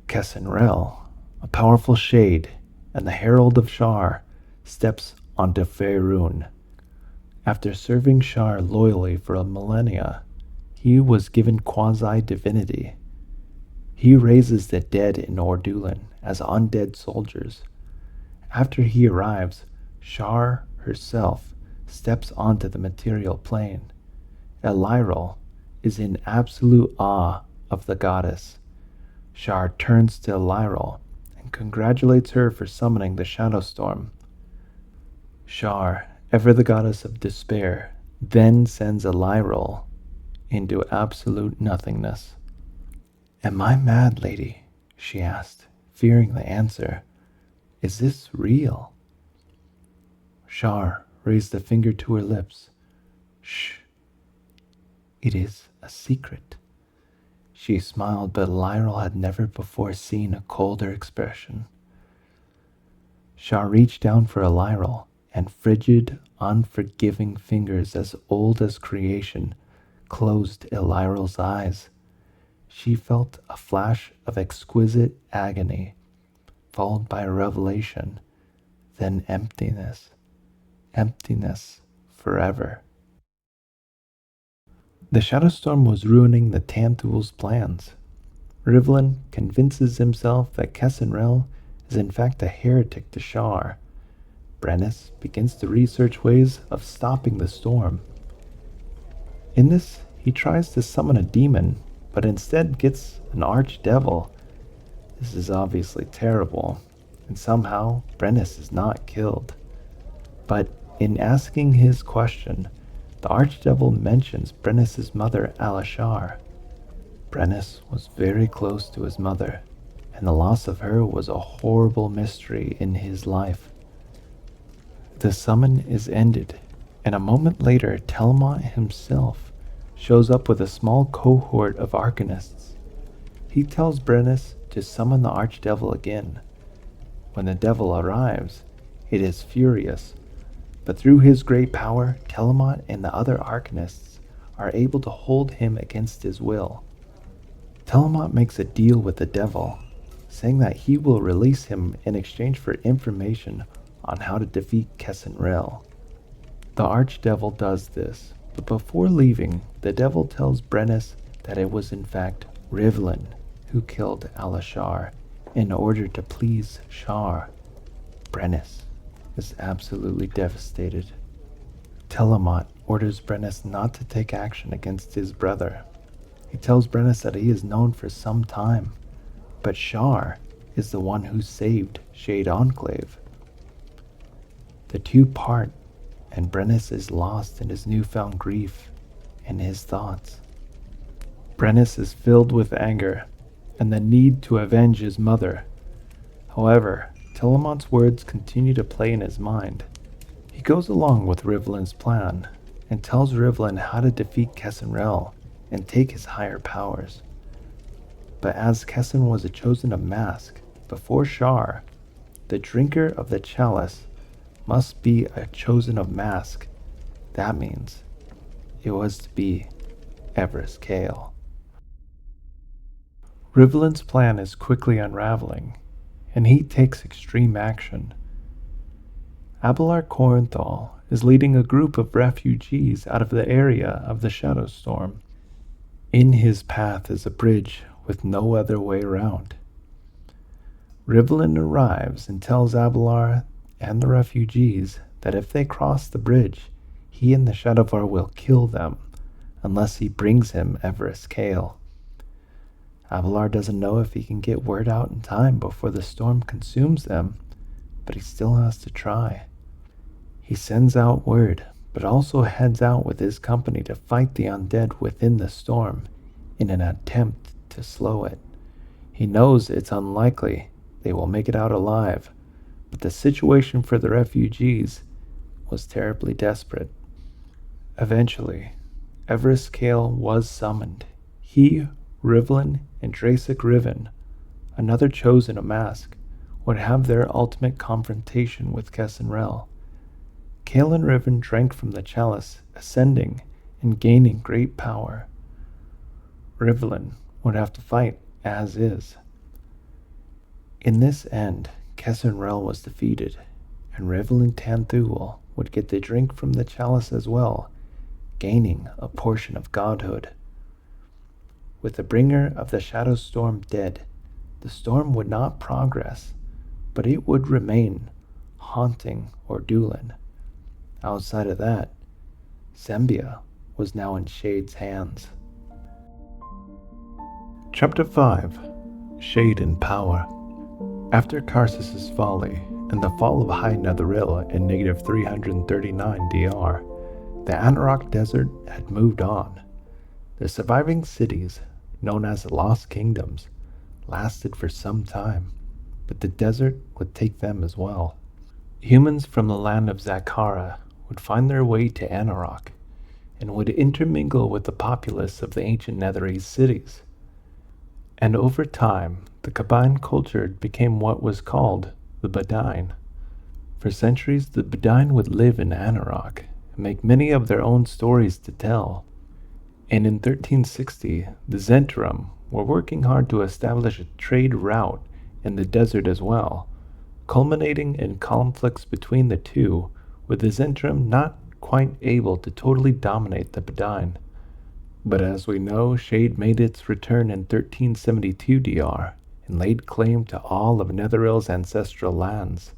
Kessenrel, a powerful shade and the herald of Shar, steps onto Faerun. After serving Shar loyally for a millennia, he was given quasi-divinity. He raises the dead in Ordulan as undead soldiers. After he arrives, Shar herself steps onto the material plane. Elyril is in absolute awe of the goddess. Shar turns to Elyril and congratulates her for summoning the Shadow Storm. Shar, ever the goddess of despair, then sends Elyril into absolute nothingness. "Am I mad, lady?" she asked, fearing the answer. "Is this real?" Shar raised a finger to her lips. "Shh. It is a secret." She smiled, but Elyril had never before seen a colder expression. Shar reached down for Elyril, and frigid, unforgiving fingers as old as creation closed Elyril's eyes. She felt a flash of exquisite agony, followed by a revelation, then emptiness. Emptiness forever. The Shadow Storm was ruining the Tantuil's plans. Rivlin convinces himself that Kessenrel is in fact a heretic to Shar. Brennus begins to research ways of stopping the storm. In this, he tries to summon a demon, but instead gets an archdevil. This is obviously terrible, and somehow Brennus is not killed. But in asking his question, the archdevil mentions Brennus's mother, Alashar. Brennus was very close to his mother, and the loss of her was a horrible mystery in his life. The summon is ended, and a moment later Telmont himself shows up with a small cohort of arcanists. He tells Brennus to summon the archdevil again. When the devil arrives, it is furious, but through his great power, Telmont and the other arcanists are able to hold him against his will. Telmont makes a deal with the devil, saying that he will release him in exchange for information on how to defeat Kessenrel. The archdevil does this, but before leaving, the devil tells Brennus that it was in fact Rivlin who killed Alashar in order to please Shar. Brennus is absolutely devastated. Telmont orders Brennus not to take action against his brother. He tells Brennus that he is known for some time, but Shar is the one who saved Shade Enclave. The two part, and Brennus is lost in his newfound grief and his thoughts. Brennus is filled with anger. and the need to avenge his mother. However, Tillamont's words continue to play in his mind. He goes along with Rivlin's plan and tells Rivlin how to defeat Kessenrel and take his higher powers. But as Kessen was a chosen of Mask before Shar, the drinker of the chalice must be a chosen of Mask. That means it was to be Everest Kale. Rivlin's plan is quickly unraveling, and he takes extreme action. Abelard Corinthal is leading a group of refugees out of the area of the Shadow Storm. In his path is a bridge with no other way around. Rivlin arrives and tells Abelard and the refugees that if they cross the bridge, he and the Shadovar will kill them unless he brings him Everest Kale. Abelard doesn't know if he can get word out in time before the storm consumes them, but he still has to try. He sends out word, but also heads out with his company to fight the undead within the storm in an attempt to slow it. He knows it's unlikely they will make it out alive, but the situation for the refugees was terribly desperate. Eventually, Everest Kale was summoned. He, Rivlin, and Drasic Riven, another chosen of Mask, would have their ultimate confrontation with Kessenrel. Kale and Riven drank from the chalice, ascending and gaining great power. Rivlin would have to fight as is. In this end, Kessenrel was defeated, and Rivlin Tanthul would get the drink from the chalice as well, gaining a portion of godhood. With the bringer of the Shadow Storm dead, the storm would not progress, but it would remain haunting Ordulin. Outside of that, Zembia was now in Shade's hands. Chapter 5. Shade and Power. After Karsus' folly and the fall of High Netheril in negative 339 DR, the Anarok Desert had moved on. The surviving cities, known as the Lost Kingdoms, lasted for some time, but the desert would take them as well. Humans from the land of Zakara would find their way to Anarok and would intermingle with the populace of the ancient Netherese cities. And over time, the combined culture became what was called the Badine. For centuries, the Badine would live in Anarok and make many of their own stories to tell. And in 1360, the Zentrum were working hard to establish a trade route in the desert as well, culminating in conflicts between the two, with the Zentrum not quite able to totally dominate the Badine. But as we know, Shade made its return in 1372 DR and laid claim to all of Netheril's ancestral lands.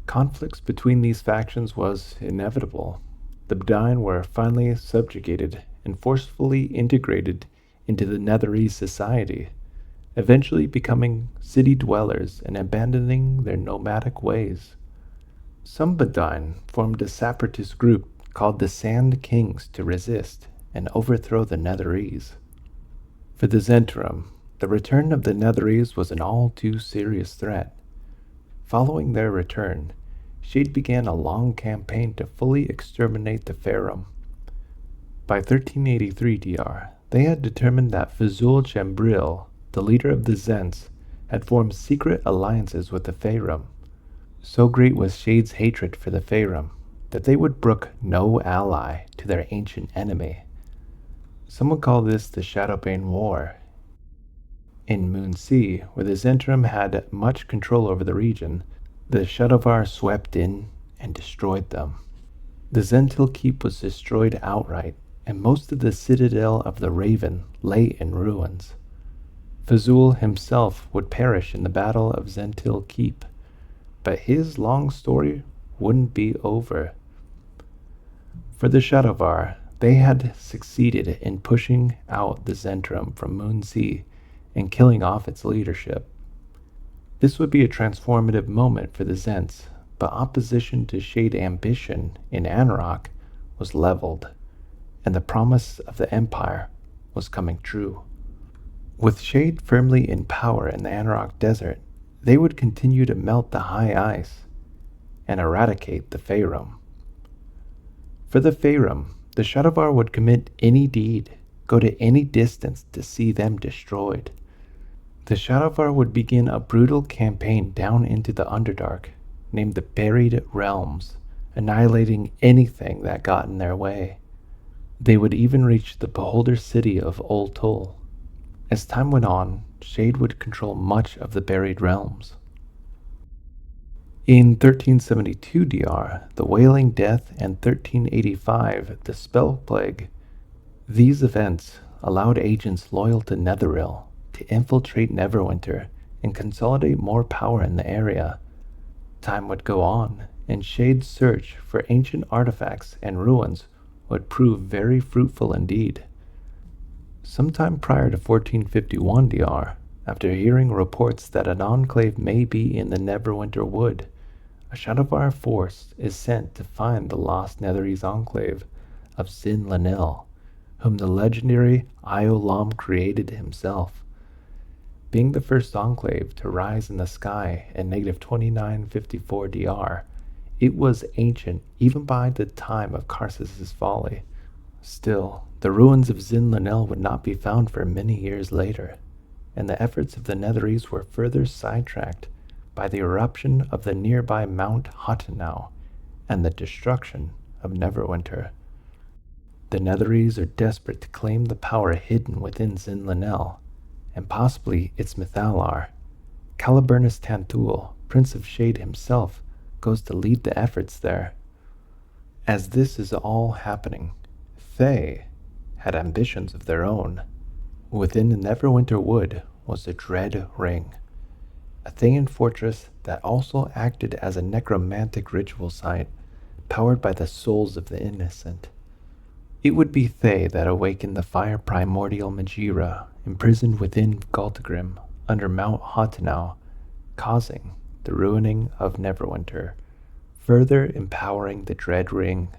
Conflicts between these factions was inevitable. The Badine were finally subjugated and forcefully integrated into the Netherese society, eventually becoming city dwellers and abandoning their nomadic ways. Some Badine formed a separatist group called the Sand Kings to resist and overthrow the Netherese. For the Zentrum, the return of the Netherese was an all too serious threat. Following their return, Shade began a long campaign to fully exterminate the Faerun. By 1383 DR, they had determined that Fazul Chambril, the leader of the Zents, had formed secret alliances with the Faerun. So great was Shade's hatred for the Faerun that they would brook no ally to their ancient enemy. Some would call this the Shadowbane War. In Moonsea, where the Zentrum had much control over the region, the Shadovar swept in and destroyed them. The Zentil Keep was destroyed outright, and most of the citadel of the Raven lay in ruins. Fazul himself would perish in the Battle of Zentil Keep, but his long story wouldn't be over. For the Shadovar, they had succeeded in pushing out the Zentrum from Moonsea and killing off its leadership. This would be a transformative moment for the Zents, but opposition to Shade ambition in Anarok was leveled, and the promise of the Empire was coming true. With Shade firmly in power in the Anarok Desert, they would continue to melt the high ice and eradicate the Faerun. For the Faerun, the Shadovar would commit any deed, go to any distance to see them destroyed. The Shadovar would begin a brutal campaign down into the Underdark, named the Buried Realms, annihilating anything that got in their way. They would even reach the beholder city of Ol Tol. As time went on, Shade would control much of the Buried Realms. In 1372 DR, the Wailing Death, and 1385, the Spell Plague. These events allowed agents loyal to Netheril to infiltrate Neverwinter and consolidate more power in the area. Time would go on, and Shade's search for ancient artifacts and ruins would prove very fruitful indeed. Sometime prior to 1451 DR, after hearing reports that an enclave may be in the Neverwinter Wood, a Shadovar force is sent to find the lost Netherese enclave of Zin Lanil, whom the legendary Iolam created himself. Being the first enclave to rise in the sky in negative 2954 DR, it was ancient even by the time of Karsus' folly. Still, the ruins of Zin Lanil would not be found for many years later, and the efforts of the Netherese were further sidetracked by the eruption of the nearby Mount Hotanau and the destruction of Neverwinter. The Netherese are desperate to claim the power hidden within Zin Lanil, and possibly its Mythalar. Caliburnus Tantul, Prince of Shade himself, goes to lead the efforts there. As this is all happening, Thay had ambitions of their own. Within the Neverwinter Wood was the Dread Ring, a Thayan fortress that also acted as a necromantic ritual site, powered by the souls of the innocent. It would be Thay that awakened the fire primordial Majira, imprisoned within Galtagrim under Mount Hotanau, causing the ruining of Neverwinter, further empowering the Dread Ring.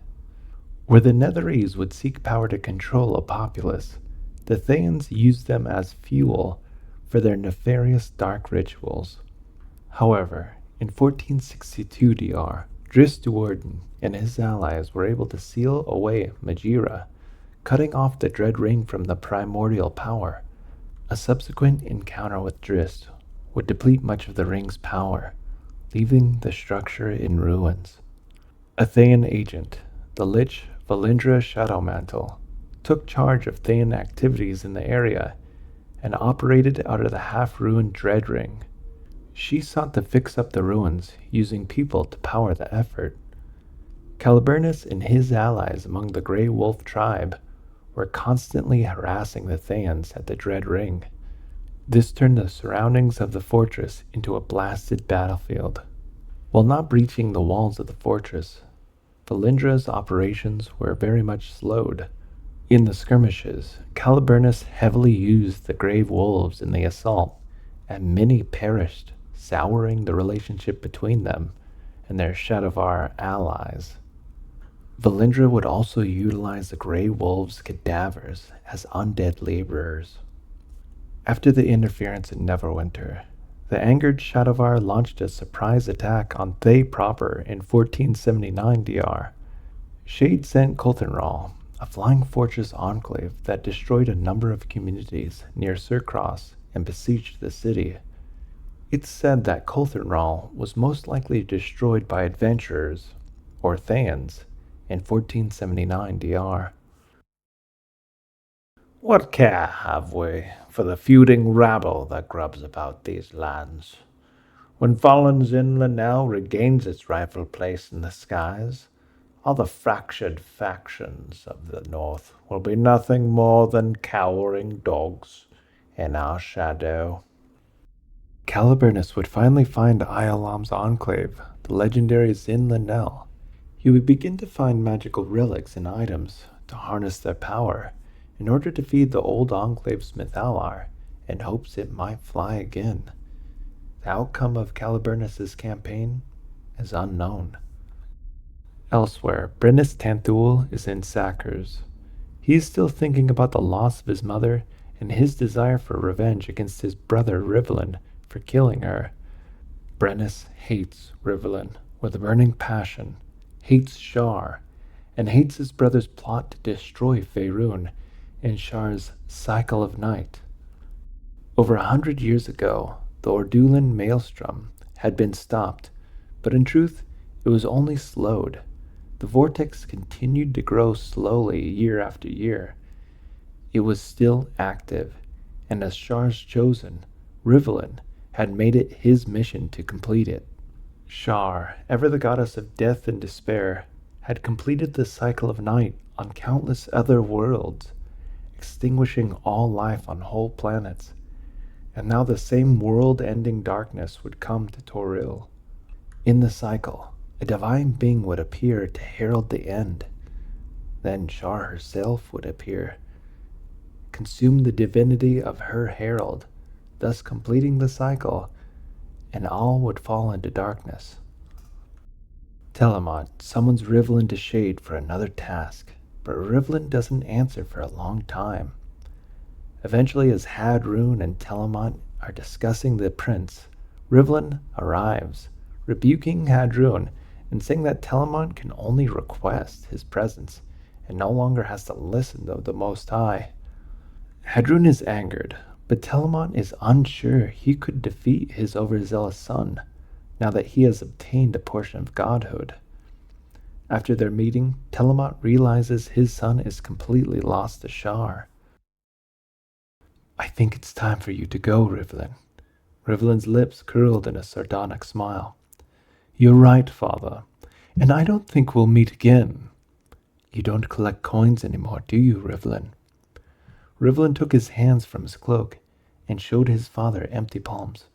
Where the Netherese would seek power to control a populace, the Thayans used them as fuel for their nefarious dark rituals. However, in 1462 DR, Dris Duerden and his allies were able to seal away Majira, cutting off the Dread Ring from the primordial power. A subsequent encounter with Dris would deplete much of the ring's power, leaving the structure in ruins. A Thayan agent, the Lich Valindra Shadowmantle, took charge of Thayan activities in the area and operated out of the half-ruined Dread Ring. She sought to fix up the ruins using people to power the effort. Caliburnus and his allies among the Grey Wolf tribe were constantly harassing the Thayans at the Dread Ring. This turned the surroundings of the fortress into a blasted battlefield. While not breaching the walls of the fortress, Valindra's operations were very much slowed. In the skirmishes, Caliburnus heavily used the Grave Wolves in the assault, and many perished, souring the relationship between them and their Shadovar allies. Valindra would also utilize the Grey Wolves' cadavers as undead laborers. After the interference in Neverwinter, the angered Shadovar launched a surprise attack on Thay proper in 1479 DR. Shade sent Thultanthar, a flying fortress enclave that destroyed a number of communities near Surcross and besieged the city. It's said that Thultanthar was most likely destroyed by adventurers, or Thayans, in 1479 DR. What care have we for the feuding rabble that grubs about these lands? When fallen Zin Lanil regains its rightful place in the skies, all the fractured factions of the north will be nothing more than cowering dogs in our shadow. Caliburnus would finally find Iolam's enclave, the legendary Zin Lanil. He would begin to find magical relics and items to harness their power in order to feed the old enclave's Mythalar in hopes it might fly again. The outcome of Caliburnus' campaign is unknown. Elsewhere, Brennus Tanthul is in Sackers. He is still thinking about the loss of his mother and his desire for revenge against his brother Rivellin for killing her. Brennus hates Rivellin with a burning passion, hates Shar, and hates his brother's plot to destroy Faerun in Shar's Cycle of Night. Over 100 years ago, the Ordulan maelstrom had been stopped, but in truth, it was only slowed. The vortex continued to grow slowly year after year. It was still active, and as Shar's chosen, Rivellin had made it his mission to complete it. Shar, ever the goddess of death and despair, had completed the cycle of night on countless other worlds, extinguishing all life on whole planets, and now the same world-ending darkness would come to Toril. In the cycle, a divine being would appear to herald the end. Then Shar herself would appear, consume the divinity of her herald, thus completing the cycle, and all would fall into darkness. Telemont summons Rivellin to Shade for another task, but Rivellin doesn't answer for a long time. Eventually, as Hadrun and Telemont are discussing the prince, Rivellin arrives, rebuking Hadrun and saying that Telemont can only request his presence and no longer has to listen to the Most High. Hadrun is angered, but Telemont is unsure he could defeat his overzealous son, now that he has obtained a portion of godhood. After their meeting, Telemont realizes his son is completely lost to Shar. "I think it's time for you to go, Rivellin." Rivellin's lips curled in a sardonic smile. "You're right, father, and I don't think we'll meet again." "You don't collect coins anymore, do you, Rivellin?" Rivellin took his hands from his cloak and showed his father empty palms.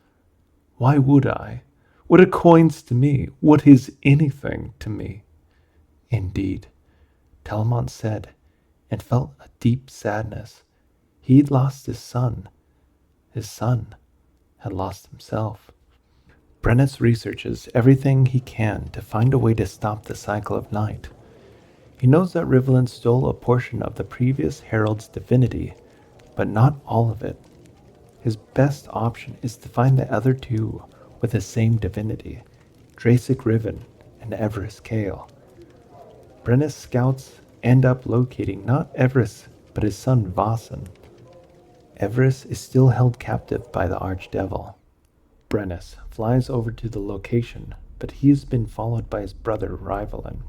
"Why would I? What are coins to me? What is anything to me?" "Indeed," Telemont said, and felt a deep sadness. He'd lost his son. His son had lost himself. Brennus researches everything he can to find a way to stop the cycle of night. He knows that Rivellin stole a portion of the previous herald's divinity, but not all of it. His best option is to find the other two with the same divinity, Drasic Riven and Everus Kale. Brennus scouts end up locating not Everus, but his son Vasan. Everus is still held captive by the Archdevil. Brennus flies over to the location, but he has been followed by his brother Rivellin.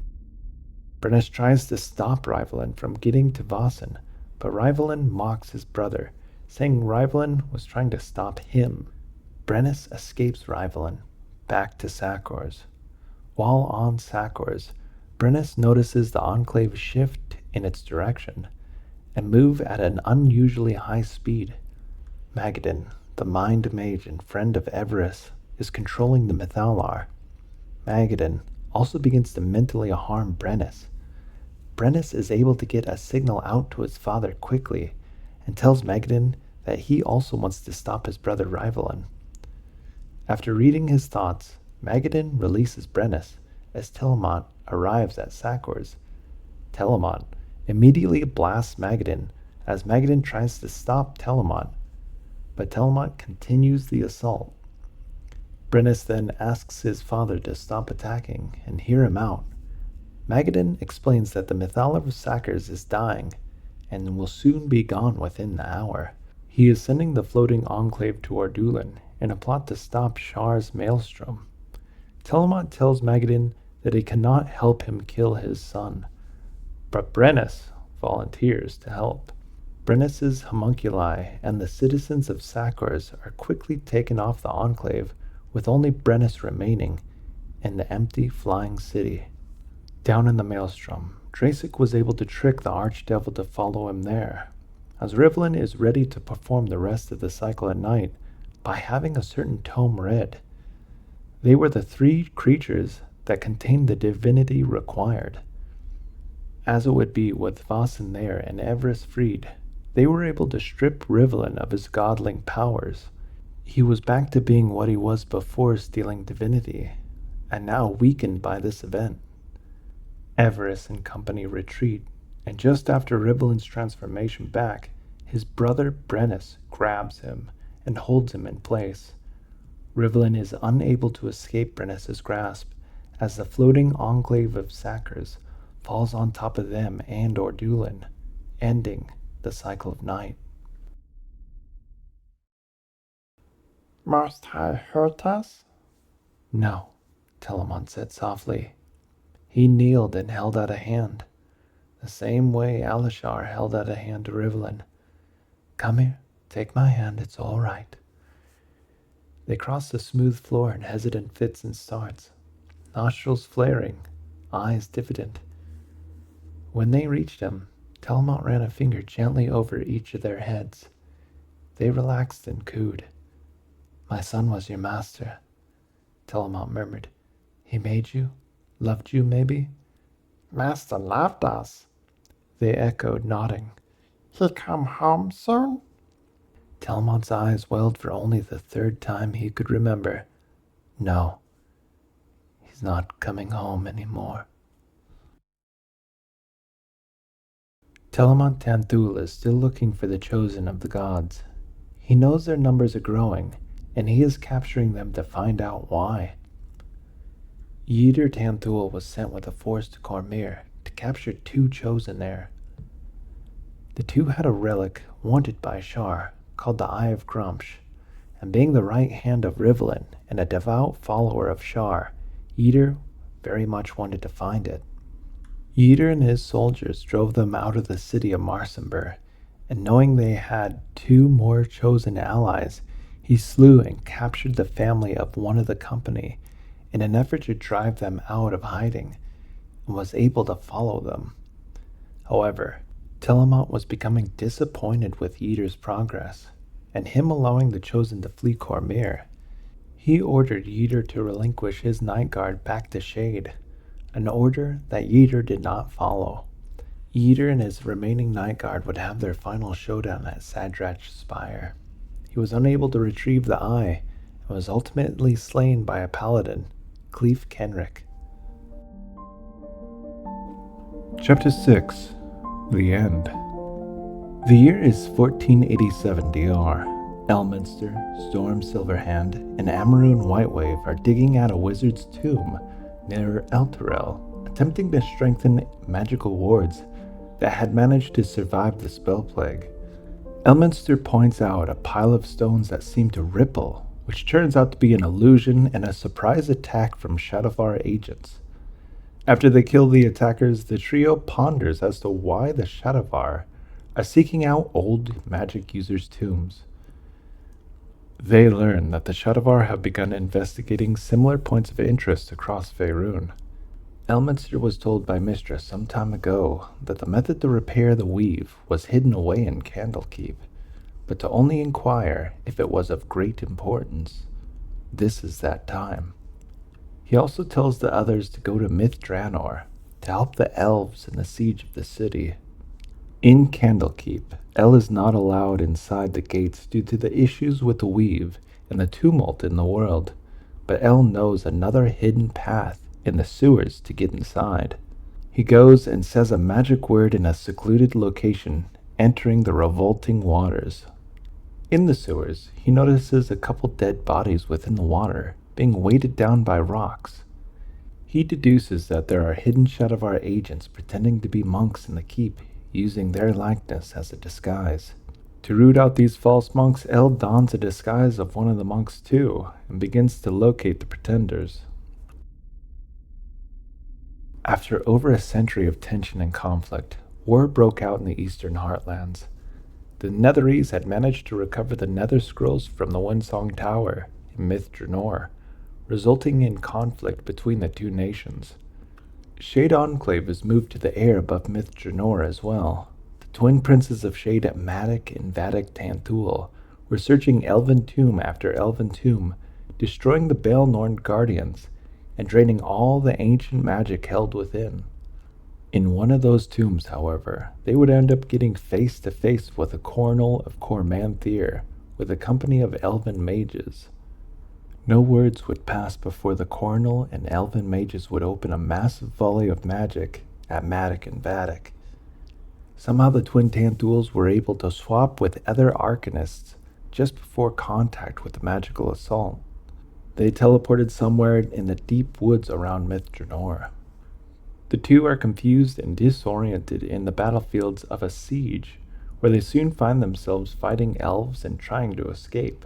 Brennus tries to stop Rivellin from getting to Vasan, but Rivellin mocks his brother, saying Rivellin was trying to stop him. Brennus escapes Rivellin back to Sakors. While on Sakors, Brennus notices the Enclave shift in its direction and move at an unusually high speed. Magadan, the mind mage and friend of Everus, is controlling the Mythalar. Magadan also begins to mentally harm Brennus. Brennus is able to get a signal out to his father quickly and tells Magadan that he also wants to stop his brother Rivellin. After reading his thoughts, Magadan releases Brennus as Telemont arrives at Sakors. Telemont immediately blasts Magadan as Magadan tries to stop Telemont, but Telemont continues the assault. Brennus then asks his father to stop attacking and hear him out. Magadan explains that the Mythalar of Sakors is dying and will soon be gone within the hour. He is sending the floating Enclave to Ordulan in a plot to stop Shar's maelstrom. Telemont tells Magadan that he cannot help him kill his son, but Brennus volunteers to help. Brennus's homunculi and the citizens of Sakors are quickly taken off the Enclave, with only Brennus remaining in the empty flying city. Down in the maelstrom, Drasic was able to trick the Archdevil to follow him there, as Rivellin is ready to perform the rest of the cycle at night by having a certain tome read. They were the three creatures that contained the divinity required. As it would be with Vasan there and Everus freed, they were able to strip Rivellin of his godling powers. He was back to being what he was before stealing divinity, and now weakened by this event. Everus and company retreat, and just after Rivellin's transformation back, His brother Brennus grabs him and holds him in place. Rivlin is unable to escape Brennus's grasp as the floating enclave of sackers falls on top of them and Ordulin, ending the cycle of night. Must I hurt us? No, Telamon said softly. He kneeled and held out a hand, the same way Alishar held out a hand to Rivlin. Come here, take my hand, it's all right. They crossed the smooth floor in hesitant fits and starts, nostrils flaring, eyes diffident. When they reached him, Telamon ran a finger gently over each of their heads. They relaxed and cooed. My son was your master, Telamon murmured. He made you? Loved you, maybe? Master loved us. They echoed, nodding. He come home soon? Telamon's eyes welled for only the third time he could remember. No, he's not coming home anymore. Telamon Tanthul is still looking for the chosen of the gods. He knows their numbers are growing, and he is capturing them to find out why. Yder Tanthul was sent with a force to Cormyr to capture 2 chosen there. The 2 had a relic wanted by Shar called the Eye of Grumsh, and being the right hand of Rivlin and a devout follower of Shar, Yder very much wanted to find it. Yder and his soldiers drove them out of the city of Marsenber, and knowing they had 2 more chosen allies, he slew and captured the family of one of the company in an effort to drive them out of hiding, and was able to follow them. However, Telamon was becoming disappointed with Yder's progress, and him allowing the chosen to flee Cormyr. He ordered Yder to relinquish his night guard back to Shade, an order that Yder did not follow. Yder and his remaining night guard would have their final showdown at Sadrach's Spire. He was unable to retrieve the eye, and was ultimately slain by a paladin, Cleef Kenrick. Chapter 6. The End. The year is 1487 DR. Elminster, Storm Silverhand, and Amaroon Whitewave are digging out a wizard's tomb near Elturel, attempting to strengthen magical wards that had managed to survive the spell plague. Elminster points out a pile of stones that seem to ripple, which turns out to be an illusion and a surprise attack from Shadovar agents. After they kill the attackers, the trio ponders as to why the Shadovar are seeking out old magic users' tombs. They learn that the Shadovar have begun investigating similar points of interest across Faerun. Elminster was told by Mistress some time ago that the method to repair the weave was hidden away in Candlekeep, but to only inquire if it was of great importance. This is that time. He also tells the others to go to Myth Dranor to help the elves in the siege of the city. In Candlekeep, El is not allowed inside the gates due to the issues with the weave and the tumult in the world, but El knows another hidden path in the sewers to get inside. He goes and says a magic word in a secluded location, entering the revolting waters. In the sewers, he notices a couple dead bodies within the water, being weighted down by rocks. He deduces that there are hidden Shadovar agents pretending to be monks in the keep, using their likeness as a disguise. To root out these false monks, El dons a disguise of one of the monks too, and begins to locate the pretenders. After over a century of tension and conflict, war broke out in the eastern heartlands. The Netherese had managed to recover the Nether Scrolls from the Windsong Tower in Myth Dranor, resulting in conflict between the 2 nations. Shade Enclave is moved to the air above Myth Dranor as well. The twin princes of Shade at Matic and Vatic Tanthul were searching Elven tomb after Elven tomb, destroying the Baelnorn guardians, and draining all the ancient magic held within. In one of those tombs, however, they would end up getting face to face with a coronal of Cormanthyr with a company of Elven mages. No words would pass before the coronal and Elven mages would open a massive volley of magic at Matic and Vatic. Somehow the twin Tantools were able to swap with other Arcanists just before contact with the magical assault. They teleported somewhere in the deep woods around Mithranor. The two are confused and disoriented in the battlefields of a siege, where they soon find themselves fighting elves and trying to escape.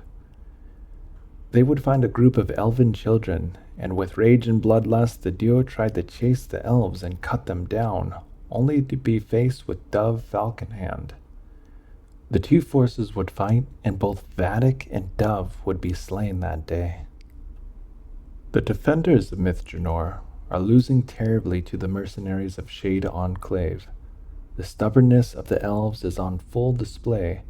They would find a group of elven children, and with rage and bloodlust, the duo tried to chase the elves and cut them down, only to be faced with Dove Falconhand. The two forces would fight, and both Vatic and Dove would be slain that day. The defenders of Mithranor are losing terribly to the mercenaries of Shade Enclave. The stubbornness of the elves is on full display,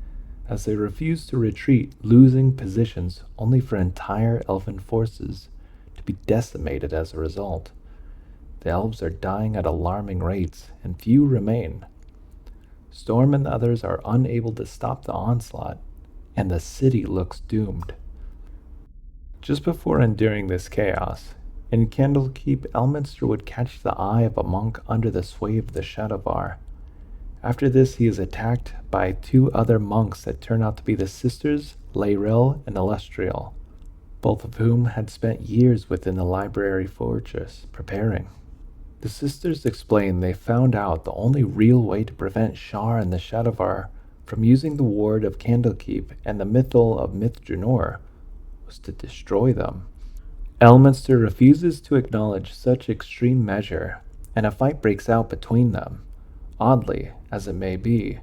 as they refuse to retreat, losing positions only for entire elven forces to be decimated as a result. The elves are dying at alarming rates, and few remain. Storm and the others are unable to stop the onslaught, and the city looks doomed. Just before enduring this chaos, in Candlekeep, Elminster would catch the eye of a monk under the sway of the Shadovar. After this, he is attacked by two other monks that turn out to be the sisters Layrel and Illustrial, both of whom had spent years within the library fortress preparing. The sisters explain they found out the only real way to prevent Shar and the Shadovar from using the ward of Candlekeep and the Mythal of Mithranor was to destroy them. Elminster refuses to acknowledge such extreme measure, and a fight breaks out between them. Oddly, as it may be,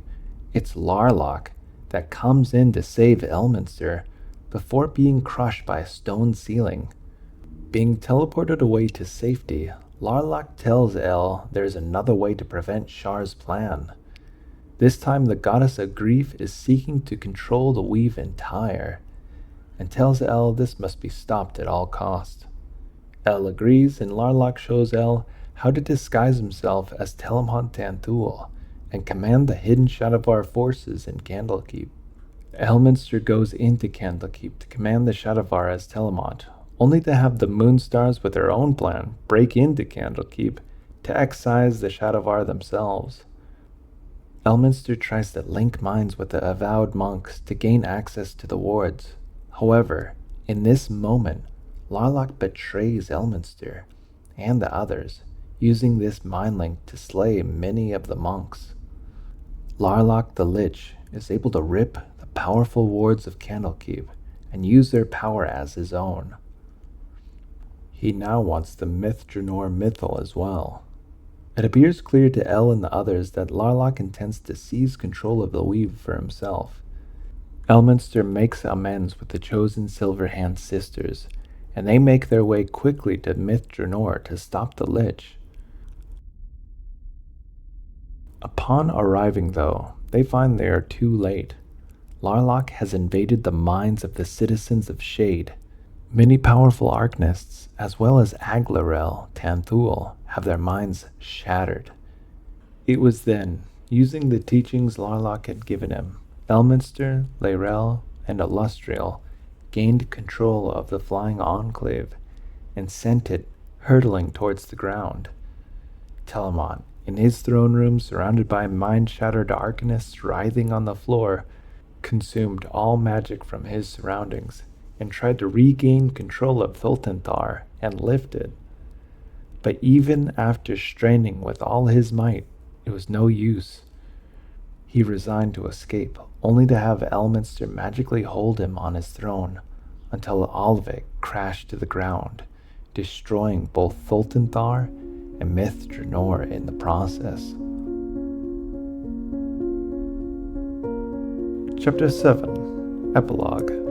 it's Larlock that comes in to save Elminster before being crushed by a stone ceiling. Being teleported away to safety, Larlock tells El there's another way to prevent Shar's plan. This time the goddess of grief is seeking to control the weave entire, and tells El this must be stopped at all cost. El agrees, and Larlock shows El how to disguise himself as Telemont Tanthul and command the hidden Shadovar forces in Candlekeep. Elminster goes into Candlekeep to command the Shadovar as Telemont, only to have the Moonstars with their own plan break into Candlekeep to excise the Shadovar themselves. Elminster tries to link minds with the avowed monks to gain access to the wards. However, in this moment, Larlock betrays Elminster and the others, using this mind link to slay many of the monks. Larlock the Lich is able to rip the powerful wards of Candlekeep and use their power as his own. He now wants the Mithranor Mythal as well. It appears clear to El and the others that Larlock intends to seize control of the weave for himself. Elminster makes amends with the chosen Silverhand sisters, and they make their way quickly to Mithranor to stop the Lich. Upon arriving, though, they find they are too late. Larlock has invaded the minds of the citizens of Shade. Many powerful Arcanists, as well as Aglarel Tanthul, have their minds shattered. It was then, using the teachings Larlock had given him, Elminster, Layrel, and Illustrial gained control of the flying Enclave and sent it hurtling towards the ground. Telemont, in his throne room surrounded by mind-shattered Arcanists writhing on the floor, consumed all magic from his surroundings and tried to regain control of Thultanthar and lift it. But even after straining with all his might, it was no use. He resigned to escape, only to have Elminster magically hold him on his throne until all of it crashed to the ground, destroying both Thultanthar and Mithranor in the process. Chapter 7, Epilogue.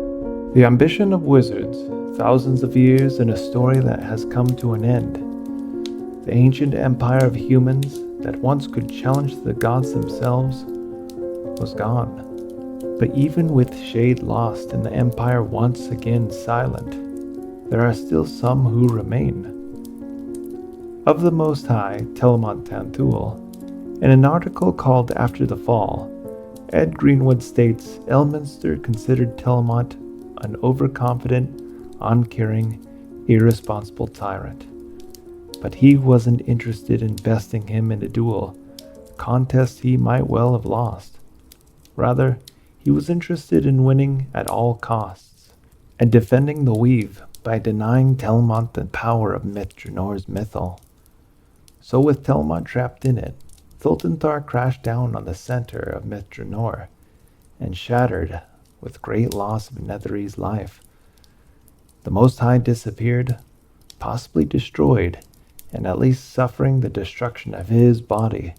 The ambition of wizards, thousands of years in a story that has come to an end. The ancient empire of humans that once could challenge the gods themselves was gone. But even with Shade lost and the empire once again silent, there are still some who remain. Of the Most High, Telemont Tanthul, in an article called After the Fall, Ed Greenwood states Elminster considered Telemont an overconfident, uncaring, irresponsible tyrant. But he wasn't interested in besting him in a duel, contest he might well have lost. Rather, he was interested in winning at all costs, and defending the weave by denying Telmont the power of Draenor's mythal. So with Telmont trapped in it, Thultanthar crashed down on the center of Draenor and shattered with great loss of Netherese life. The Most High disappeared, possibly destroyed, and at least suffering the destruction of his body.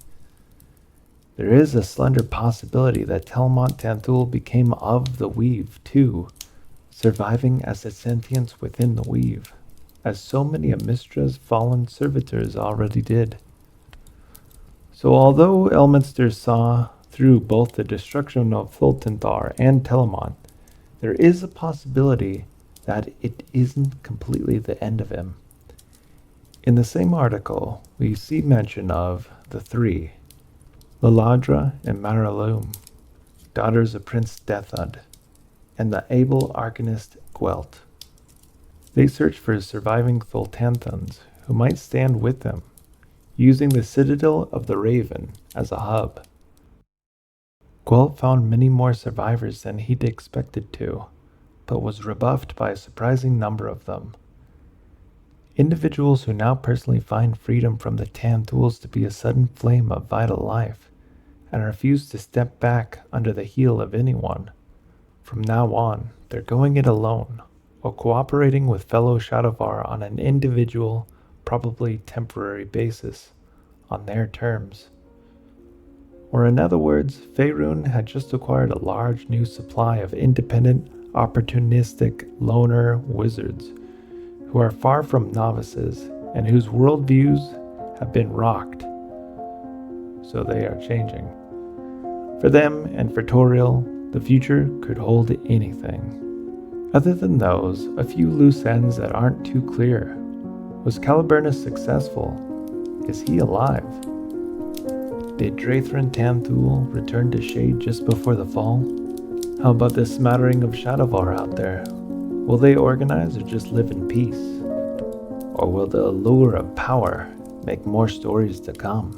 There is a slender possibility that Telmont Tanthul became of the weave too, surviving as a sentience within the weave, as so many of Mystra's fallen servitors already did. So although Elminster saw through both the destruction of Thultanthar and Telmont, there is a possibility that it isn't completely the end of him. In the same article, we see mention of the three, Laladra and Maraloom, daughters of Prince Dethud, and the able arcanist Gwelt. They search for surviving Thultanthans who might stand with them, using the Citadel of the Raven as a hub. Gwelt found many more survivors than he'd expected to, but was rebuffed by a surprising number of them. Individuals who now personally find freedom from the Tanthuls to be a sudden flame of vital life, and refuse to step back under the heel of anyone. From now on, they're going it alone, or cooperating with fellow Shadovar on an individual, probably temporary basis, on their terms. Or in other words, Faerun had just acquired a large new supply of independent, opportunistic loner wizards, who are far from novices, and whose worldviews have been rocked. So they are changing. For them and for Toriel, the future could hold anything. Other than those, a few loose ends that aren't too clear. Was Caliburnus successful? Is he alive? Did Draethrin Tanthul return to Shade just before the fall? How about this smattering of Shadovar out there? Will they organize or just live in peace? Or will the allure of power make more stories to come?